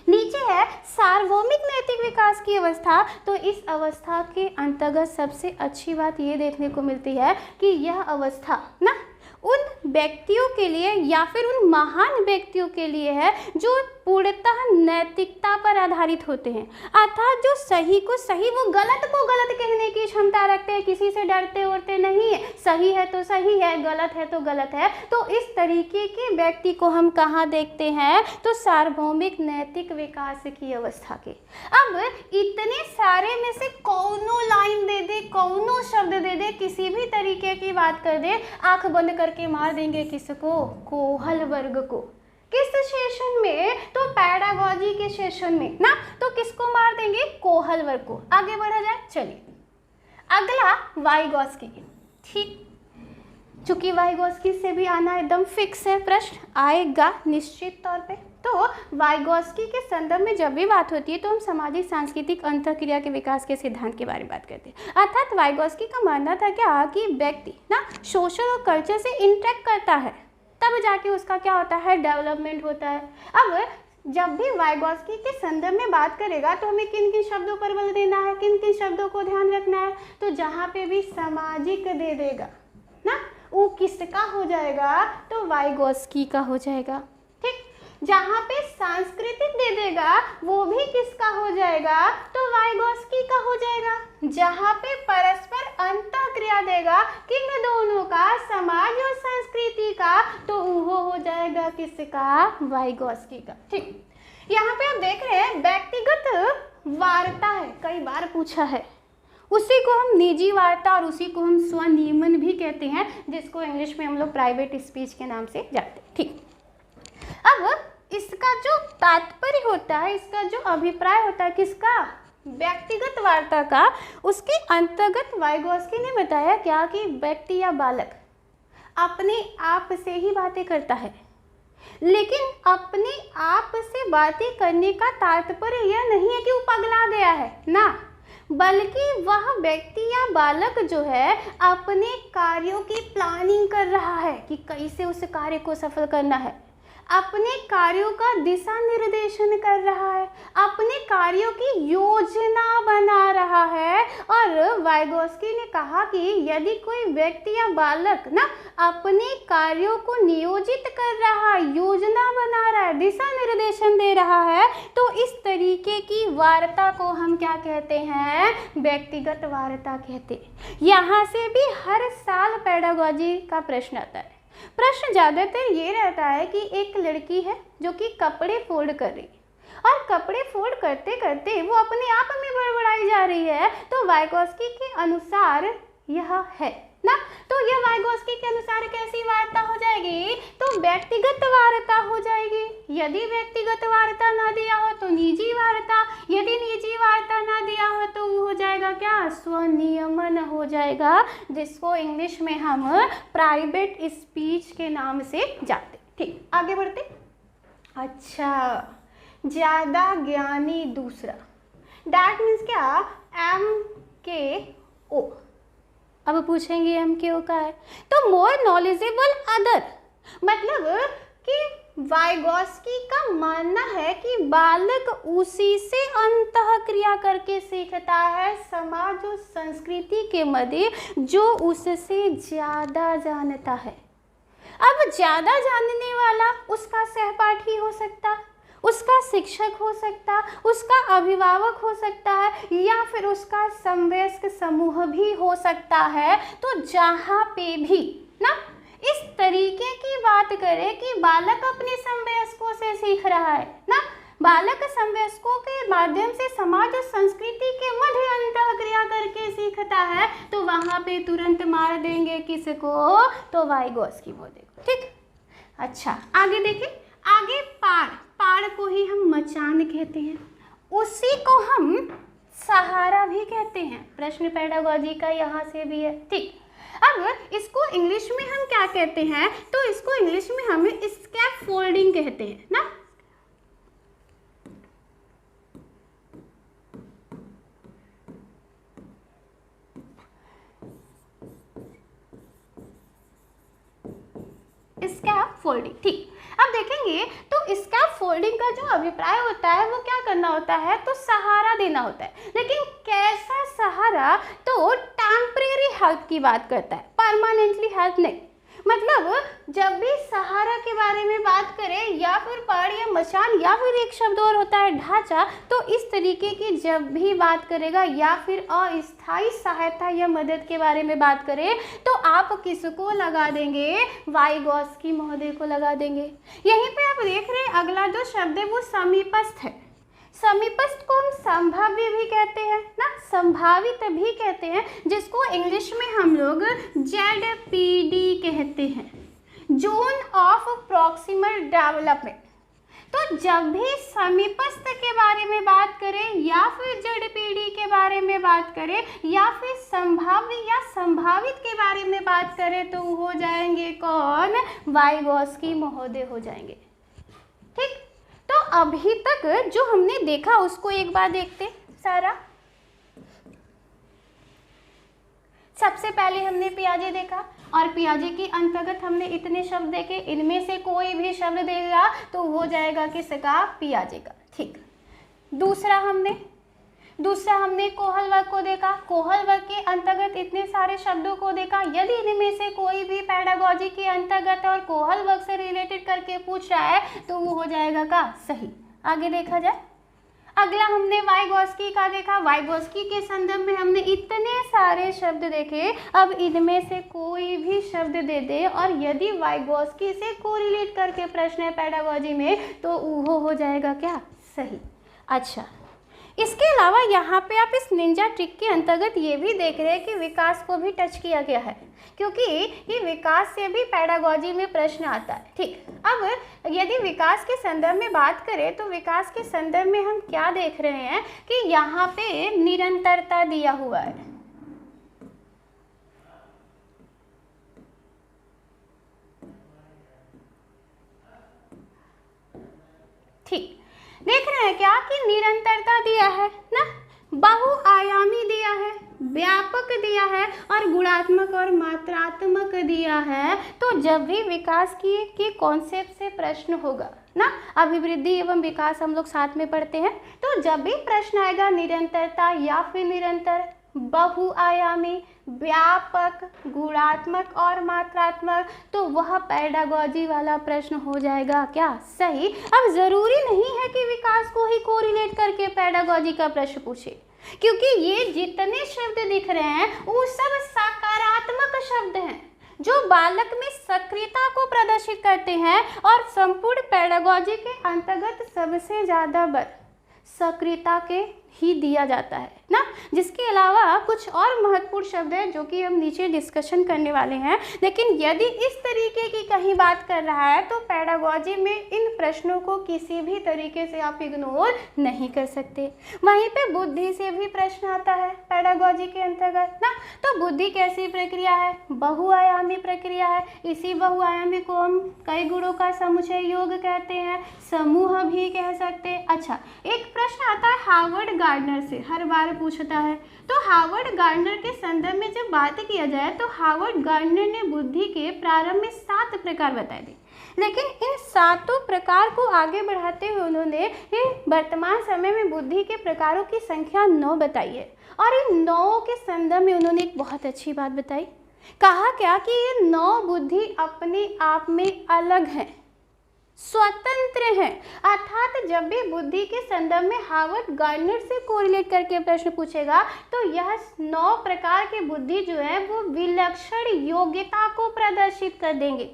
A: नीचे है सार्वभौमिक नैतिक विकास की अवस्था। तो इस अवस्था के अंतर्गत सबसे अच्छी बात ये देखने को मिलती है कि यह अवस्था ना उन व्यक्तियों के लिए या फिर उन महान व्यक्तियों के लिए है जो पूर्णतः नैतिकता पर आधारित होते हैं, अर्थात जो सही को सही, वो गलत को गलत कहने की क्षमता रखते हैं, किसी से डरते उड़ते नहीं है, सही है तो सही है, गलत है तो गलत है। तो इस तरीके के व्यक्ति को हम कहाँ देखते हैं? तो सार्वभौमिक नैतिक विकास की अवस्था के। अब इतने सारे में से कौनो लाइन दे दे, कौनो शब्द दे दे, किसी भी तरीके की बात कर दे, आंख बंद करके मार देंगे किसको? कोहल वर्ग को। किस सेशन में? तो पेडागोजी के सेशन में ना, तो किसको मार देंगे? कोहल वर्ग को। आगे बढ़ा जाए, चलिए अगला वाइगोत्स्की। ठीक, चूंकि वाइगोत्स्की से भी आना एकदम फिक्स है, प्रश्न आएगा निश्चित तौर पे। तो वाइगोस्की के संदर्भ में जब भी बात होती है तो हम सामाजिक सांस्कृतिक अंतःक्रिया के विकास के सिद्धांत के बारे में बात करते हैं। अर्थात वाइगोस्की का मानना था क्या कि व्यक्ति ना सोशल और कल्चर से इंटरेक्ट करता है, तब जाके उसका क्या होता है, डेवलपमेंट होता है। अब जब भी वाइगोस्की के संदर्भ में बात करेगा तो हमें किन किन शब्दों पर बल देना है, किन किन शब्दों को ध्यान रखना है। तो जहाँ पे भी सामाजिक दे देगा ना, वो किसका हो जाएगा, तो वाइगोस्की का हो जाएगा। ठीक, जहाँ पे सांस्कृतिक दे देगा वो भी किसका हो जाएगा, तो वाइगोस्की का हो जाएगा। जहाँ पे परस्पर अंतःक्रिया देगा किन दोनों का, समाज और संस्कृति का, तो वो हो जाएगा किसका, वाइगोस्की का। ठीक, यहाँ पे आप देख रहे हैं व्यक्तिगत वार्ता है, कई बार पूछा है, उसी को हम निजी वार्ता और उसी को हम स्वनियमन भी कहते हैं, जिसको इंग्लिश में हम लोग प्राइवेट स्पीच के नाम से जानते हैं। ठीक, अब इसका जो तात्पर्य होता है, इसका जो अभिप्राय होता है किसका, व्यक्तिगत वार्ता का, उसके अंतर्गत वाइगोस्की ने बताया क्या कि व्यक्ति या बालक अपने आप से ही बातें करता है, लेकिन अपने आप से बातें करने का तात्पर्य यह नहीं है कि वो पगला गया है ना, बल्कि वह व्यक्ति या बालक जो है अपने कार्यों की प्लानिंग कर रहा है कि कैसे उस कार्य को सफल करना है, अपने कार्यों का दिशा निर्देशन कर रहा है, अपने कार्यों की योजना बना रहा है। और वाइगोस्की ने कहा कि यदि कोई व्यक्ति या बालक ना अपने कार्यों को नियोजित कर रहा है, योजना बना रहा है, दिशा निर्देशन दे रहा है, तो इस तरीके की वार्ता को हम क्या कहते हैं, व्यक्तिगत वार्ता कहते हैं। यहाँ से भी हर साल पेडागोजी का प्रश्न आता है। प्रश्न ज़्यादातर ये रहता है कि एक लड़की है जो कि कपड़े फोल्ड कर रही है और कपड़े फोल्ड करते करते वो अपने आप में बड़बड़ाई जा रही है, तो वाइगोस्की के अनुसार यह है ना, तो यह वाइगोस्की के अनुसार कैसी वार्ता हो जाएगी, तो व्यक्तिगत वार्ता हो जाएगी। यदि व्यक्तिगत वार्ता ना दिया हो तो निजी वार्ता, यदि निजी वार्ता ना दिया हो तो वो हो जाएगा क्या, स्वनियमन हो जाएगा, जिसको इंग्लिश में हम प्राइवेट स्पीच के नाम से जानते। ठीक, आगे बढ़ते। अच्छा, ज्यादा ज्ञानी दूसरा, दैट मीन्स क्या, MKO। अब पूछेंगे MKO का है, तो मोर नॉलेजेबल अदर, मतलब कि वाइगोस्की का मानना है कि बालक उसी से अंतःक्रिया करके सीखता है, समाज और संस्कृति के मध्य जो उससे ज़्यादा जानता है। अब ज़्यादा जानने वाला उसका सहपाठी हो सकता, उसका शिक्षक हो सकता, उसका अभिभावक हो सकता है, या फिर उसका समवयस्क समूह भी हो सकता है। तो जहाँ पे भी ना इस तरीके की बात करें कि बालक अपने समवयस्कों से सीख रहा है ना, बालक समवयस्कों के माध्यम से समाज और संस्कृति के मध्य अंतःक्रिया करके सीखता है, तो वहाँ पे तुरंत मार देंगे किसको, तो वाइगोस्की को। ठीक, अच्छा आगे देखें, आगे पाड़ को ही हम मचान कहते हैं, उसी को हम सहारा भी कहते हैं। प्रश्न पेडागोजी का यहाँ से भी है। ठीक, अब इसको इंग्लिश में हम क्या कहते हैं, तो इसको इंग्लिश में हम स्कैफोल्डिंग कहते हैं ना। स्कैफोल्डिंग। ठीक, अब देखेंगे तो स्कैफोल्डिंग का जो अभिप्राय होता है वो क्या करना होता है, तो सहारा देना होता है। लेकिन कैसा सहारा, तो टेम्परेरी हेल्प की बात करता है, परमानेंटली हेल्प नहीं। मतलब जब भी सहारा के बारे में बात करें, या फिर पाड़ या मचान, या फिर एक शब्द और होता है ढांचा, तो इस तरीके की जब भी बात करेगा, या फिर अस्थायी सहायता या मदद के बारे में बात करें, तो आप किसको लगा देंगे, वाइगोस्की महोदय को लगा देंगे। यहीं पे आप देख रहे हैं अगला जो शब्द है वो समीपस्थ है। समीपस्थ को हम संभाव्य भी कहते हैं ना, संभावित भी कहते हैं, जिसको इंग्लिश में हम लोग ZPD कहते हैं, जोन ऑफ प्रॉक्सिमल डेवलपमेंट। तो जब भी समीपस्थ के बारे में बात करें, या फिर ZPD के बारे में बात करें, या फिर संभाव्य या संभावित के बारे में बात करें, तो हो जाएंगे कौन, वाइगोस्की महोदय हो जाएंगे। ठीक, अभी तक जो हमने देखा उसको एक बार देखते सारा। सबसे पहले हमने पियाजे देखा और पियाजे के अंतर्गत हमने इतने शब्द देखे, इनमें से कोई भी शब्द देगा तो हो जाएगा किसका, पियाजे का। ठीक, दूसरा हमने कोहल वर्ग को देखा। कोहल वर्ग के अंतर्गत इतने सारे शब्दों को देखा, यदि इनमें से कोई भी पेडागोजी के अंतर्गत और कोहल वर्ग से रिलेटेड करके पूछ रहा है तो वो हो जाएगा का सही। आगे देखा जाए, अगला हमने वाइगोस्की का देखा। वाइगोस्की के संदर्भ में हमने इतने सारे शब्द देखे, अब इनमें से कोई भी शब्द दे दे और यदि वाइगोस्की से कोरिलेट करके प्रश्न है पेडागोजी में तो वो हो जाएगा क्या, सही। अच्छा, इसके अलावा यहाँ पे आप इस निंजा ट्रिक के अंतर्गत ये भी देख रहे हैं कि विकास को भी टच किया गया है, क्योंकि ये विकास से भी पेडागोजी में प्रश्न आता है। ठीक, अब यदि विकास के संदर्भ में बात करें तो विकास के संदर्भ में हम क्या देख रहे हैं कि यहाँ पे निरंतरता दिया हुआ है। ठीक, देख रहे हैं क्या कि निरंतरता दिया है ना, बहुआयामी दिया है, व्यापक दिया है और गुणात्मक और मात्रात्मक दिया है। तो जब भी विकास की कॉन्सेप्ट से प्रश्न होगा ना, अभिवृद्धि एवं विकास हम लोग साथ में पढ़ते हैं, तो जब भी प्रश्न आएगा निरंतरता या फिर निरंतर, बहुआयामी, व्यापक, गुणात्मक और मात्रात्मक, तो वह पेडागोजी वाला प्रश्न हो जाएगा क्या, सही। अब जरूरी नहीं है कि विकास को ही कोरिलेट करके पेडागोजी का प्रश्न पूछे, क्योंकि ये जितने शब्द दिख रहे हैं वो सब सकारात्मक शब्द हैं जो बालक में सक्रियता को प्रदर्शित करते हैं और संपूर्ण पेडागोजी के अंतर्गत सबसे ज्यादा बल सक्रियता के ही दिया जाता है ना। जिसके अलावा कुछ और महत्वपूर्ण शब्द हैं जो कि हम नीचे डिस्कशन करने वाले हैं, लेकिन यदि इस तरीके की कहीं बात कर रहा है तो पेडागोजी में इन प्रश्नों को किसी भी तरीके से आप इग्नोर नहीं कर सकते। वहीं पे बुद्धि से भी प्रश्न आता है पेडागोजी के अंतर्गत ना। तो बुद्धि कैसी प्रक्रिया है, बहुआयामी प्रक्रिया है। इसी बहुआयामी को हम कई गुणों का समुच्चय योग कहते हैं, समूह भी कह सकते हैं। अच्छा, एक प्रश्न आता है हार्वर्ड गार्डनर से, हर बार पूछता है। तो हार्वर्ड गार्डनर के संदर्भ में जब बात किया जाए तो हार्वर्ड गार्डनर ने बुद्धि के प्रारंभ में 7 प्रकार बताए थे, लेकिन इन 7 प्रकार को आगे बढ़ाते हुए उन्होंने वर्तमान समय में बुद्धि के प्रकारों की संख्या 9 बताई है। और इन 9 के संदर्भ में उन्होंने एक बहुत अच्छी बात बताई। कहा क्या कि ये 9 बुद्धि अपने आप में अलग है, स्वतंत्र है। अर्थात जब भी बुद्धि के संदर्भ में हार्वर्ड गार्डनर से कोरिलेट करके प्रश्न पूछेगा तो यह 9 प्रकार की बुद्धि जो है वो विलक्षण योग्यता को प्रदर्शित कर देंगे।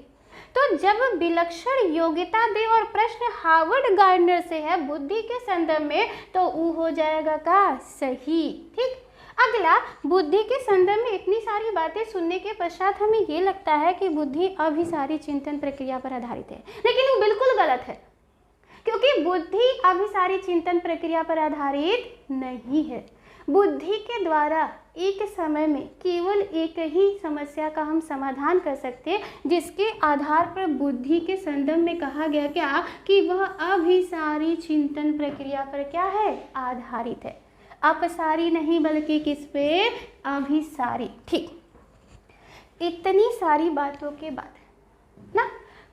A: तो जब विलक्षण योग्यता दे और प्रश्न हार्वर्ड गार्डनर से है बुद्धि के संदर्भ में तो वो हो जाएगा का सही। ठीक, अगला, बुद्धि के संदर्भ में इतनी सारी बातें सुनने के पश्चात हमें ये लगता है कि बुद्धि अभिसारी चिंतन प्रक्रिया पर आधारित है, लेकिन वो बिल्कुल गलत है, क्योंकि बुद्धि अभिसारी चिंतन प्रक्रिया पर आधारित नहीं है। बुद्धि के द्वारा एक समय में केवल एक ही समस्या का हम समाधान कर सकते हैं, जिसके आधार पर बुद्धि के संदर्भ में कहा गया क्या कि वह अभिसारी चिंतन प्रक्रिया पर क्या है, आधारित है। अपसारी नहीं बल्कि किस पे, अभिसारी। ठीक, इतनी सारी बातों के बाद ना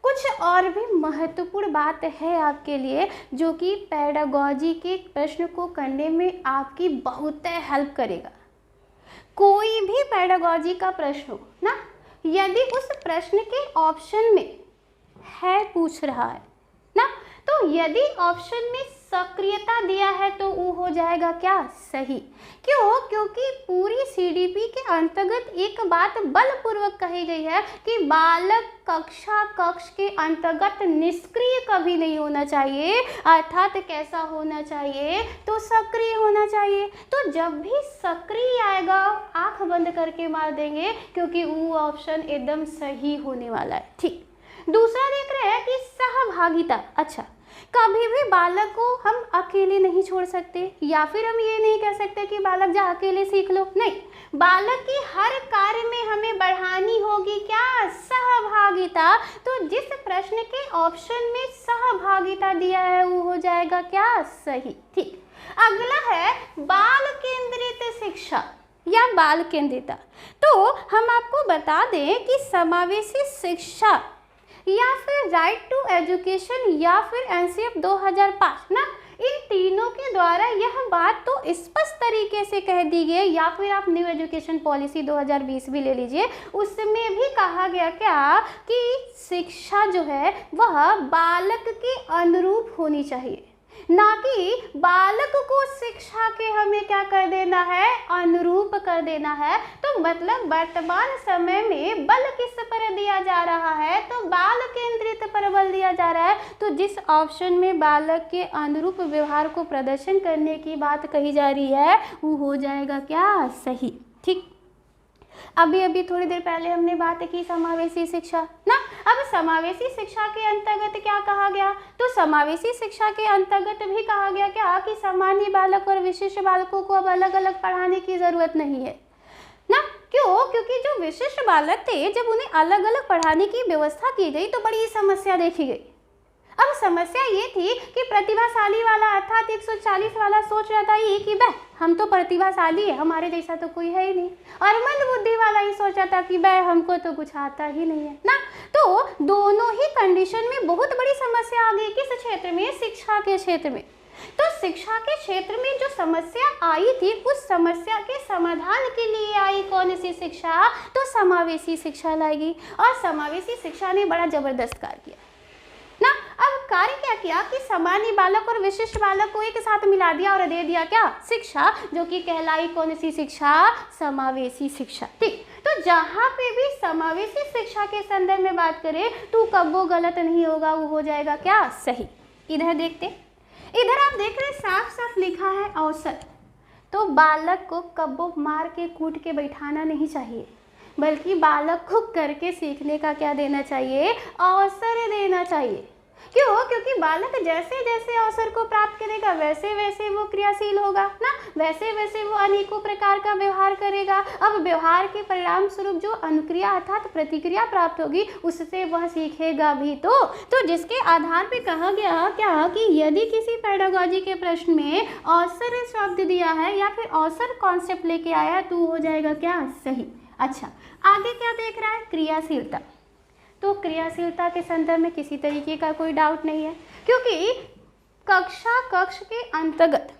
A: कुछ और भी महत्वपूर्ण बात है आपके लिए जो कि पेडागोजी के प्रश्न को करने में आपकी बहुत हेल्प करेगा। कोई भी पेडागोजी का प्रश्न हो ना, यदि उस प्रश्न के ऑप्शन में है पूछ रहा है ना, तो यदि ऑप्शन में सक्रियता दिया है तो वो हो जाएगा क्या, सही। क्यों, क्योंकि पूरी सीडीपी के अंतर्गत एक बात बलपूर्वक कही गई है कि बालक कक्ष के अंतर्गत निष्क्रिय कभी नहीं होना चाहिए, अर्थात कैसा होना चाहिए, तो सक्रिय होना चाहिए। तो जब भी सक्रिय आएगा आंख बंद करके मार देंगे, क्योंकि वो ऑप्शन एकदम सही होने वाला है। ठीक, दूसरा देख रहे हैं कि सहभागिता। अच्छा, कभी भी बालक को हम अकेले नहीं छोड़ सकते, या फिर हम ये नहीं कह सकते कि बालक जा अकेले सीख लो, नहीं। बालक की हर कार्य में हमें बढ़ानी होगी क्या, सहभागिता। तो जिस प्रश्न के ऑप्शन में सहभागिता दिया है वो हो जाएगा क्या सही। ठीक, अगला है बाल केंद्रित शिक्षा या बाल केंद्रिता। तो हम आपको बता दें कि समावेशी शिक्षा या फिर राइट टू एजुकेशन या फिर एनसीएफ 2005 ना, इन तीनों के द्वारा यह बात तो स्पष्ट तरीके से कह दी गई, या फिर आप न्यू एजुकेशन पॉलिसी 2020 भी ले लीजिए, उसमें भी कहा गया क्या कि शिक्षा जो है वह बालक के अनुरूप होनी चाहिए, ना कि बालक को शिक्षा के हमें क्या कर देना है, अनुरूप कर देना है। तो मतलब वर्तमान समय में बल किस पर दिया जा रहा है, तो बाल केंद्रित पर बल दिया जा रहा है। तो जिस ऑप्शन में बालक के अनुरूप व्यवहार को प्रदर्शन करने की बात कही जा रही है वो हो जाएगा क्या सही। ठीक, अभी थोड़ी देर पहले हमने बात की समावेशी शिक्षा ना। अब समावेशी शिक्षा के अंतर्गत क्या कहा गया, तो समावेशी शिक्षा के अंतर्गत भी कहा गया क्या कि सामान्य बालक और विशिष्ट बालकों को अब अलग अलग पढ़ाने की जरूरत नहीं है ना। क्यों? क्योंकि जो विशिष्ट बालक थे जब उन्हें अलग अलग पढ़ाने की व्यवस्था की गई तो बड़ी समस्या देखी गई। अब समस्या ये थी कि प्रतिभाशाली वाला अर्थात 140 वाला सोच रहा था ये कि भाई हम तो प्रतिभाशाली है, हमारे जैसा तो कोई है ही नहीं, और मंद बुद्धि वाला ही सोचा था कि भाई हमको तो कुछ आता ही नहीं है ना। तो दोनों ही कंडीशन में बहुत बड़ी समस्या आ गई। किस क्षेत्र में? शिक्षा के क्षेत्र में। तो शिक्षा के क्षेत्र में जो समस्या आई थी उस समस्या के समाधान के लिए आई कौन सी शिक्षा, तो समावेशी शिक्षा लाएगी। और समावेशी शिक्षा ने बड़ा जबरदस्त कार्य किया ना। अब कार्य क्या किया कि सामान्य बालक और विशिष्ट बालक को एक साथ मिला दिया और दे दिया क्या शिक्षा, जो कि कहलाई कौन सी शिक्षा, समावेशी शिक्षा। ठीक, तो जहाँ पे भी समावेशी शिक्षा के संदर्भ में बात करें तो कब्बो गलत नहीं होगा, वो हो जाएगा क्या सही। इधर देखते, इधर आप देख रहे साफ साफ लिखा है अवसर। तो बालक को कब्बो मार के कूट के बैठाना नहीं चाहिए, बल्कि बालक को करके सीखने का क्या देना चाहिए, अवसर देना चाहिए। क्यों? क्योंकि बालक जैसे जैसे अवसर को प्राप्त करेगा वैसे वैसे वो क्रियाशील होगा ना, वैसे वैसे वो अनेकों प्रकार का व्यवहार करेगा। अब व्यवहार के परिणाम स्वरूप जो अनुक्रिया अर्थात प्रतिक्रिया प्राप्त होगी उससे वह सीखेगा भी। तो जिसके आधार पे कहा गया क्या कि यदि किसी पेडागोजी के प्रश्न में अवसर शब्द दिया है या फिर अवसर कॉन्सेप्ट लेके आया तो हो जाएगा क्या सही। अच्छा, आगे क्या देख रहा है, क्रियाशीलता। तो क्रियाशीलता के संदर्भ में किसी तरीके का कोई डाउट नहीं है, क्योंकि कक्ष के अंतर्गत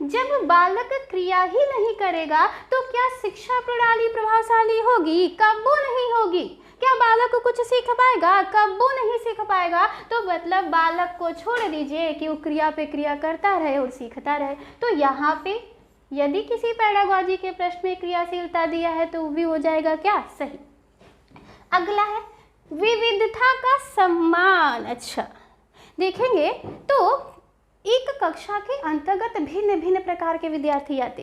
A: जब बालक क्रिया ही नहीं करेगा तो क्या शिक्षा प्रणाली प्रभावशाली होगी, कब्बो नहीं होगी। क्या बालक कुछ सीख पाएगा, कब्बो नहीं सीख पाएगा। तो मतलब बालक को छोड़ दीजिए कि वो क्रिया पे क्रिया करता रहे और सीखता रहे। तो यहाँ पे यदि किसी पेडागोजी के प्रश्न में क्रियाशीलता दिया है तो वो भी हो जाएगा क्या सही। अगला है विविधता का सम्मान। अच्छा, देखेंगे तो एक कक्षा के अंतर्गत भिन्न भिन्न प्रकार के विद्यार्थी आते।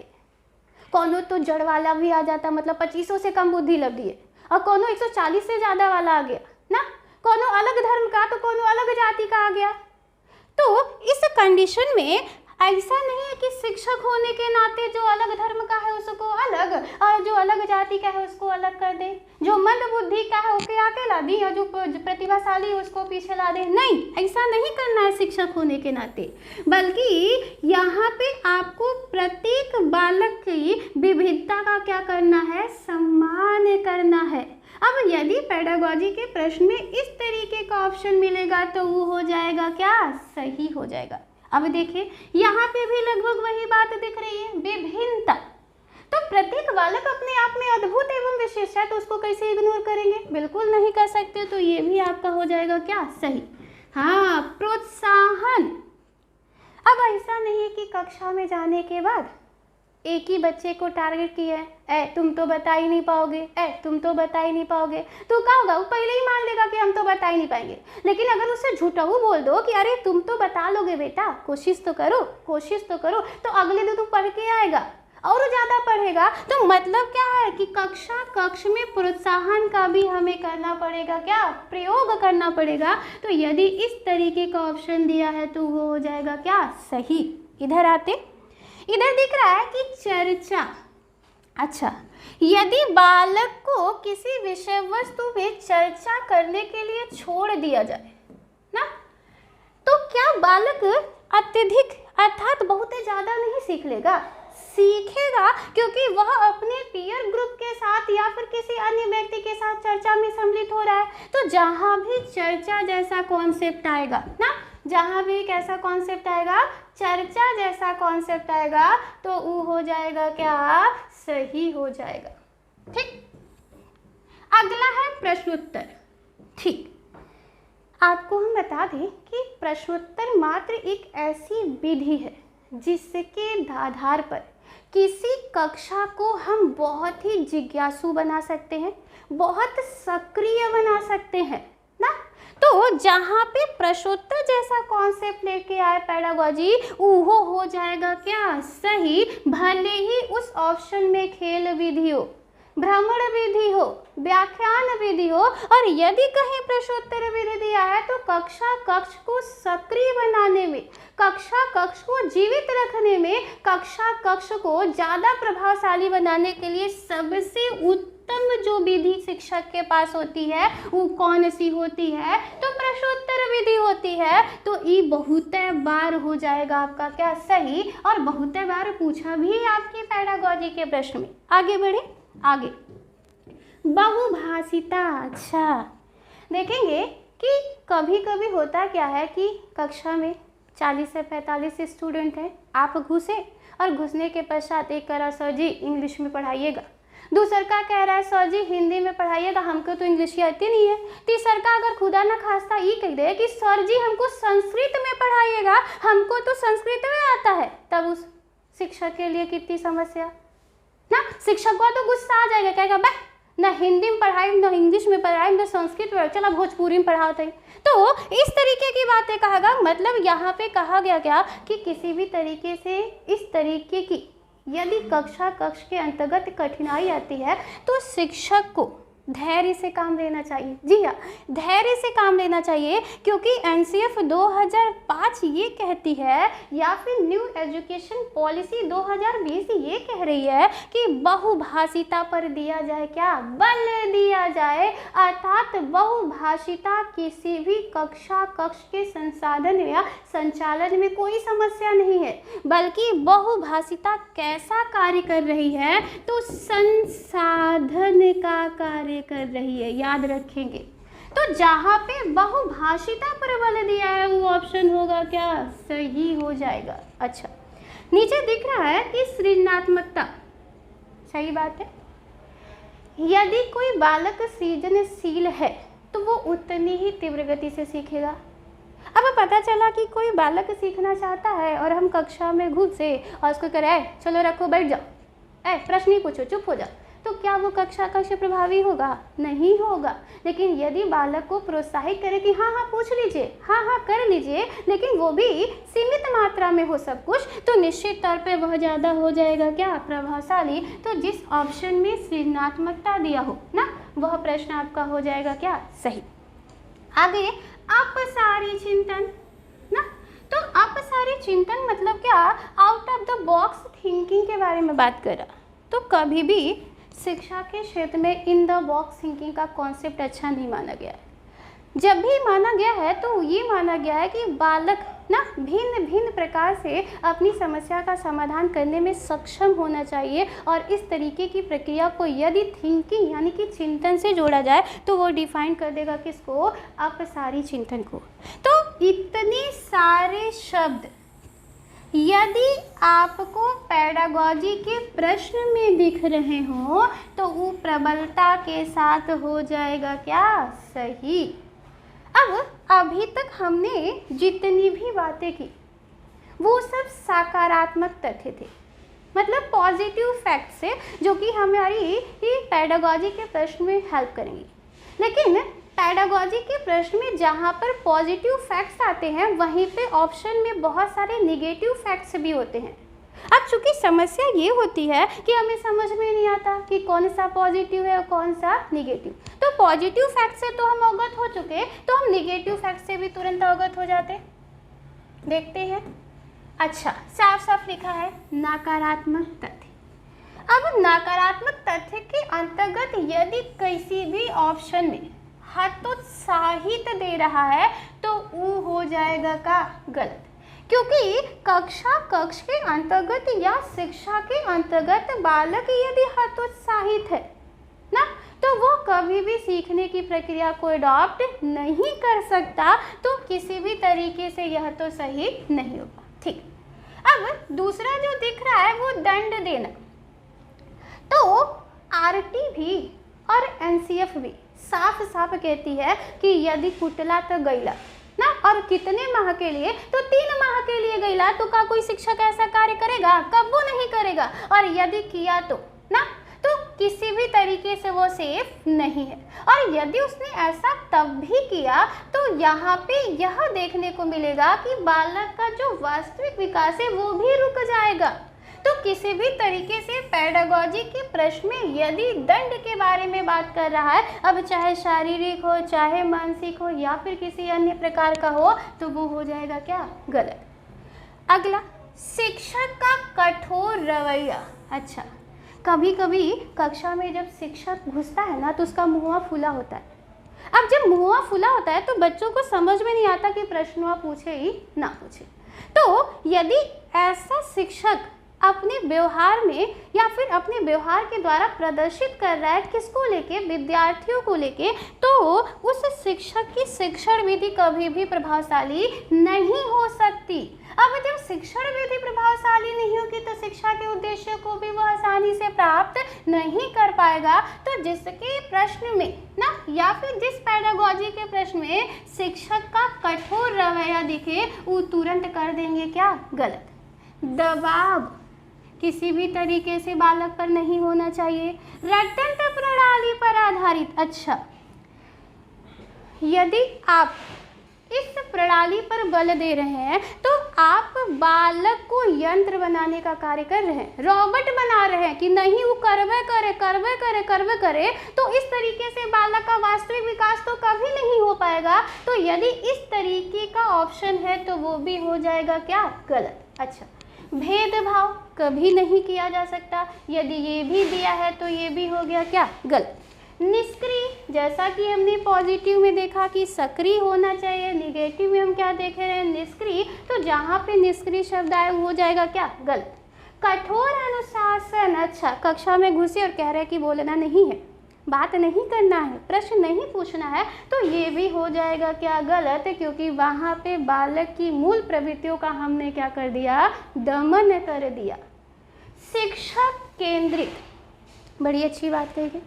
A: कोनो तो जड़ वाला भी आ जाता, मतलब 2500 से कम बुद्धि लब्धि है, और कोनो 140 से ज़्यादा वाला आ गया ना, कोनो अलग धर्म का तो कोनो अलग जाति का आ गया। तो इस कंडीशन में ऐसा नहीं है कि शिक्षक होने के नाते जो अलग धर्म का है उसको अलग और जो अलग जाति का है उसको अलग कर दे, जो मंद बुद्धि का है उसके आगे ला दी और जो प्रतिभाशाली है उसको पीछे ला दे। नहीं, ऐसा नहीं करना है शिक्षक होने के नाते, बल्कि यहाँ पे आपको प्रत्येक बालक की विविधता का क्या करना है, सम्मान करना है। अब यदि पेडागोजी के प्रश्न में इस तरीके का ऑप्शन मिलेगा तो वो हो जाएगा क्या सही हो जाएगा। अब देखिए यहाँ पे भी लगभग वही बात दिख रही है, विभिन्नता। तो प्रत्येक बालक अपने आप में अद्भुत एवं विशेष है, तो उसको कैसे इग्नोर करेंगे, बिल्कुल नहीं कर सकते। तो ये भी आपका हो जाएगा क्या सही। हाँ, प्रोत्साहन। अब ऐसा नहीं है कि कक्षा में जाने के बाद एक ही बच्चे को टारगेट किया है, ए तुम तो बता ही नहीं पाओगे, ए तुम तो बता ही नहीं पाओगे। तो क्या होगा, वो पहले ही मान लेगा कि हम तो बता ही नहीं पाएंगे। लेकिन अगर उससे झूठा बोल दो कि अरे तुम तो बता लोगे बेटा, कोशिश तो करो, कोशिश तो करो, तो अगले दिन तू पढ़ के आएगा और ज़्यादा पढ़ेगा। तो मतलब क्या है कि कक्ष में प्रोत्साहन का भी हमें करना पड़ेगा, क्या प्रयोग करना पड़ेगा। तो यदि इस तरीके का ऑप्शन दिया है तो वो हो जाएगा क्या सही। इधर आते, इधर दिख रहा है कि चर्चा। अच्छा, यदि बालक को किसी विषय वस्तु में चर्चा करने के लिए छोड़ दिया जाए ना, तो क्या बालक अत्यधिक अर्थात बहुत ज़्यादा नहीं सीख लेगा? सीखेगा, क्योंकि वह अपने पीयर ग्रुप के साथ या फिर किसी अन्य व्यक्ति के साथ चर्चा में सम्मिलित हो रहा है। तो जहाँ भी चर्चा जैसा कॉन्सेप्ट आएगा ना, जहाँ भी कैसा कॉन्सेप्ट आएगा, चर्चा जैसा कॉन्सेप्ट आएगा, तो वो हो जाएगा क्या? सही हो जाएगा। ठीक, अगला है प्रश्नोत्तर। ठीक, आपको हम बता दें कि प्रश्नोत्तर मात्र एक ऐसी विधि है जिसके आधार पर किसी कक्षा को हम बहुत ही जिज्ञासु बना सकते हैं, बहुत सक्रिय बना सकते हैं ना। तो जहाँ पे प्रश्नोत्तर जैसा कॉन्सेप्ट लेके आए पेडागोजी, वो हो जाएगा क्या? सही, भले ही उस ऑप्शन में खेल विधि हो, भ्रमण विधि हो, व्याख्यान विधि हो, और यदि कहीं प्रश्नोत्तर विधि दिया है तो कक्षा कक्ष को सक्रिय बनाने में, कक्षा कक्ष को जीवित रखने में, कक्षा कक्ष को ज़्यादा प्रभावशाली बनाने के लिए सबसे उत्तम जो विधि शिक्षक के पास होती है वो कौन सी होती है? तो प्रश्नोत्तर विधि होती है। तो ये बहुत बार हो जाएगा आपका क्या? सही, और बहुत बार पूछा भी आपकी पेडागोजी के प्रश्न में। आगे बढ़े, आगे बहुभाषिता। अच्छा, देखेंगे कि कभी कभी होता क्या है कि कक्षा में 40 से 45 स्टूडेंट हैं, आप घुसे और घुसने के पश्चात एक कह रहा सर जी इंग्लिश में पढ़ाइएगा, दूसर का कह रहा है सर जी हिंदी में पढ़ाइएगा, हमको तो इंग्लिश आती नहीं है, तीसर का अगर खुदा न खास्ता ये कह दे कि सर जी हमको संस्कृत में पढ़ाइएगा, हमको तो संस्कृत में आता है, तब उस शिक्षक के लिए कितनी समस्या ना। शिक्षक को तो गुस्सा आ जाएगा, कहेगा बे ना हिंदी में पढ़ाई, ना इंग्लिश में पढ़ाई, ना संस्कृत में, चला भोजपुरी में पढ़ाते हैं। तो इस तरीके की बातें कहा, मतलब यहाँ पे कहा गया क्या कि किसी भी तरीके से इस तरीके की यदि कक्षा कक्ष के अंतर्गत कठिनाई आती है तो शिक्षक को धैर्य से काम लेना चाहिए। जी हाँ, धैर्य से काम लेना चाहिए, क्योंकि एनसीएफ 2005 ये कहती है या फिर न्यू एजुकेशन पॉलिसी 2020 ये कह रही है कि बहुभाषिता पर दिया जाए क्या? बल दिया जाए, अर्थात बहुभाषिता किसी भी कक्षा कक्ष के संसाधन या संचालन में कोई समस्या नहीं है, बल्कि बहुभाषिता कैसा कार्य कर रही है? तो संसाधन का कार्य कर रही है, याद रखेंगे। तो जहां पे बहुभाषिता पर बल दिया है वो ऑप्शन होगा क्या? सही हो जाएगा। अच्छा, नीचे दिख रहा है कि सृजनात्मकता, सही बात है। यदि कोई बालक सृजनशील है तो वो उतनी ही तीव्र गति से सीखेगा। अब पता चला कि कोई बालक सीखना चाहता है और हम कक्षा में घुसे और उसको कह रहे चलो रखो बैठ जाओ, प्रश्न ही पूछो, चुप हो जाओ, तो क्या वो कक्षा कक्ष प्रभावी होगा? नहीं होगा। लेकिन यदि बालक को प्रोत्साहित करें कि हाँ हाँ पूछ लीजिए, हाँ हाँ कर लीजिए, लेकिन वो भी सीमित मात्रा में हो सब कुछ, तो निश्चित तौर पे वह ज़्यादा हो जाएगा क्या? प्रभावशाली। तो जिस ऑप्शन में सृजनात्मकता दिया हो ना, वह प्रश्न आपका हो जाएगा क्या? सही। आगे अपसारी चिंतन ना, तो अपसारी चिंतन मतलब क्या? Out of the box thinking के बारे में बात कर रहा। तो कभी भी शिक्षा के क्षेत्र में इन द बॉक्स थिंकिंग का कॉन्सेप्ट अच्छा नहीं माना गया है। जब भी माना गया है तो ये माना गया है कि बालक ना भिन्न भिन्न प्रकार से अपनी समस्या का समाधान करने में सक्षम होना चाहिए, और इस तरीके की प्रक्रिया को यदि थिंकिंग यानी कि चिंतन से जोड़ा जाए तो वो डिफाइन कर देगा किसको? अपसारी चिंतन को। तो इतने सारे शब्द यदि आपको पेडागोजी के प्रश्न में दिख रहे हो तो वो प्रबलता के साथ हो जाएगा क्या? सही। अब अभी तक हमने जितनी भी बातें की वो सब सकारात्मक तथ्य थे, मतलब पॉजिटिव फैक्ट्स है जो कि हमारी पेडागोजी के प्रश्न में हेल्प करेंगी। लेकिन पेडागोजी के प्रश्न में जहाँ पर पॉजिटिव फैक्ट्स आते हैं वहीं पे ऑप्शन में बहुत सारे नेगेटिव फैक्ट्स भी होते हैं। अब चूंकि समस्या ये होती है कि हमें समझ में नहीं आता कि कौन सा पॉजिटिव है और कौन सा नेगेटिव। तो पॉजिटिव फैक्ट से तो हम अवगत हो चुके, तो हम नेगेटिव फैक्ट से भी तुरंत अवगत हो जाते। देखते हैं। अच्छा, साफ साफ लिखा है नकारात्मक तथ्य। अब नकारात्मक तथ्य के अंतर्गत यदि किसी भी ऑप्शन में हतोत्साहित दे रहा है तो वो हो जाएगा का गलत, क्योंकि कक्ष के अंतर्गत या शिक्षा के अंतर्गत बालक यदि हतोत्साहित है ना, तो वो कभी भी सीखने की प्रक्रिया को अडॉप्ट नहीं कर सकता, तो किसी भी तरीके से यह तो सही नहीं होगा। ठीक, अब दूसरा जो दिख रहा है वो दंड देना। तो आरटी भी और एनसीएफ भी साफ साफ कहती है कि यदि कुटला तो गैला ना, और कितने माह के लिए, तो 3 माह के लिए गैला, तो का कोई शिक्षक ऐसा कार्य करेगा? कब्बो नहीं करेगा। और यदि किया तो ना, तो किसी भी तरीके से वो सेफ नहीं है। और यदि उसने ऐसा तब भी किया तो यहाँ पे यह देखने को मिलेगा कि बालक का जो वास्तविक विकास है वो भी रुक जाएगा। तो किसी भी तरीके से पेडागोजी के प्रश्न में यदि दंड के बारे में बात कर रहा है, अब चाहे शारीरिक हो, चाहे मानसिक हो, या फिर किसी अन्य प्रकार का हो, तो वो हो जाएगा क्या? गलत। अगला, शिक्षक का कठोर रवैया। अच्छा, कभी कभी कक्षा में जब शिक्षक घुसता है ना, तो उसका मुंह फूला होता है। अब जब मुंह फूला होता है तो बच्चों को समझ में नहीं आता कि प्रश्न पूछे ही ना पूछे। तो यदि ऐसा शिक्षक अपने व्यवहार में या फिर अपने व्यवहार के द्वारा प्रदर्शित कर रहा है किसको लेके? विद्यार्थियों को लेके, तो उस शिक्षक की शिक्षण विधि कभी भी प्रभावशाली नहीं हो सकती। अब जब शिक्षण विधि प्रभावशाली नहीं होगी तो शिक्षा के उद्देश्य को भी वह आसानी से प्राप्त नहीं कर पाएगा। तो जिसके प्रश्न में ना, या फिर जिस पेडागोजी के प्रश्न में शिक्षक का कठोर रवैया दिखे, वो तुरंत कर देंगे क्या? गलत। दबाव किसी भी तरीके से बालक पर नहीं होना चाहिए। रटंत प्रणाली पर आधारित। अच्छा, यदि आप इस प्रणाली पर बल दे रहे हैं तो आप बालक को यंत्र बनाने का कार्य कर रहे हैं, रोबोट बना रहे हैं कि नहीं वो करवे करे, तो इस तरीके से बालक का वास्तविक विकास तो कभी नहीं हो पाएगा। तो यदि इस तरीके का ऑप्शन है तो वो भी हो जाएगा क्या? गलत। अच्छा, भेदभाव कभी नहीं किया जा सकता, यदि ये भी दिया है तो ये भी हो गया क्या? गलत। निष्क्रिय, जैसा कि हमने पॉजिटिव में देखा कि सक्रिय होना चाहिए, निगेटिव में हम क्या देख रहे हैं? निष्क्रिय। तो जहाँ पे निष्क्रिय शब्द आए वो हो जाएगा क्या? गलत। कठोर अनुशासन। अच्छा, कक्षा में घुसे और कह रहे हैं कि बोलना नहीं है, बात नहीं करना है, प्रश्न नहीं पूछना है, तो ये भी हो जाएगा क्या? गलत, क्योंकि वहाँ पे बालक की मूल प्रवृत्तियों का हमने क्या कर दिया? दमन कर दिया। शिक्षक केंद्रित, बड़ी अच्छी बात कही।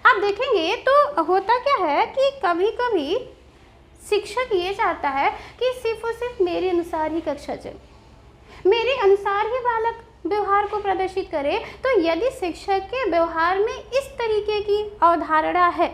A: आप देखेंगे तो होता क्या है कि कभी कभी शिक्षक ये चाहता है कि सिर्फ और सिर्फ मेरे अनुसार ही कक्षा चले, मेरे अनुसार ही बालक व्यवहार को प्रदर्शित करे। तो यदि शिक्षक के व्यवहार में इस तरीके की अवधारणा है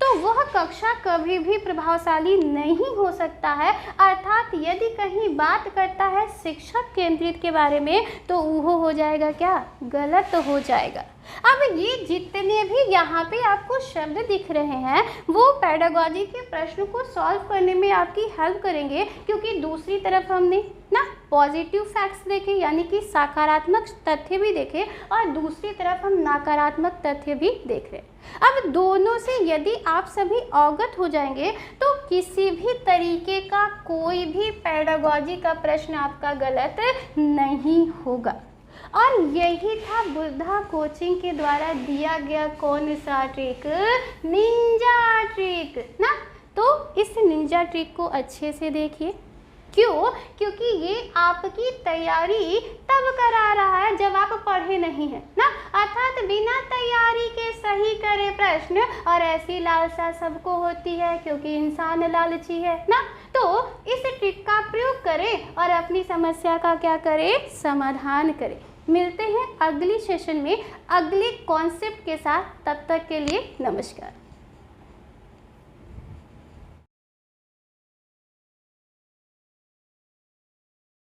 A: तो वह कक्षा कभी भी प्रभावशाली नहीं हो सकता है। अर्थात यदि कहीं बात करता है शिक्षक केंद्रित के बारे में तो वो हो जाएगा क्या? गलत हो जाएगा। अब ये जितने भी यहाँ पे आपको शब्द दिख रहे हैं वो पेडागोजी के प्रश्न को सॉल्व करने में आपकी हेल्प करेंगे, क्योंकि दूसरी तरफ हमने ना पॉजिटिव फैक्ट्स देखे, यानी कि सकारात्मक तथ्य भी देखे, और दूसरी तरफ हम नकारात्मक तथ्य भी देख रहे हैं। अब दोनों से यदि आप सभी अवगत हो जाएंगे तो किसी भी तरीके का कोई भी पेडागोजी का प्रश्न आपका गलत नहीं होगा। और यही था बुद्धा कोचिंग के द्वारा दिया गया कौन सा ट्रिक? निंजा ट्रिक ना। तो इस निंजा ट्रिक को अच्छे से देखिए। क्यों? क्योंकि ये आपकी तैयारी तब करा रहा है जब आप पढ़े नहीं हैं ना, अर्थात बिना तैयारी के सही करे प्रश्न। और ऐसी लालसा सबको होती है क्योंकि इंसान लालची है ना। तो इस ट्रिक का प्रयोग करें और अपनी समस्या का क्या करें? समाधान करें। मिलते हैं अगली सेशन में अगले कॉन्सेप्ट के साथ, तब तक के लिए नमस्कार।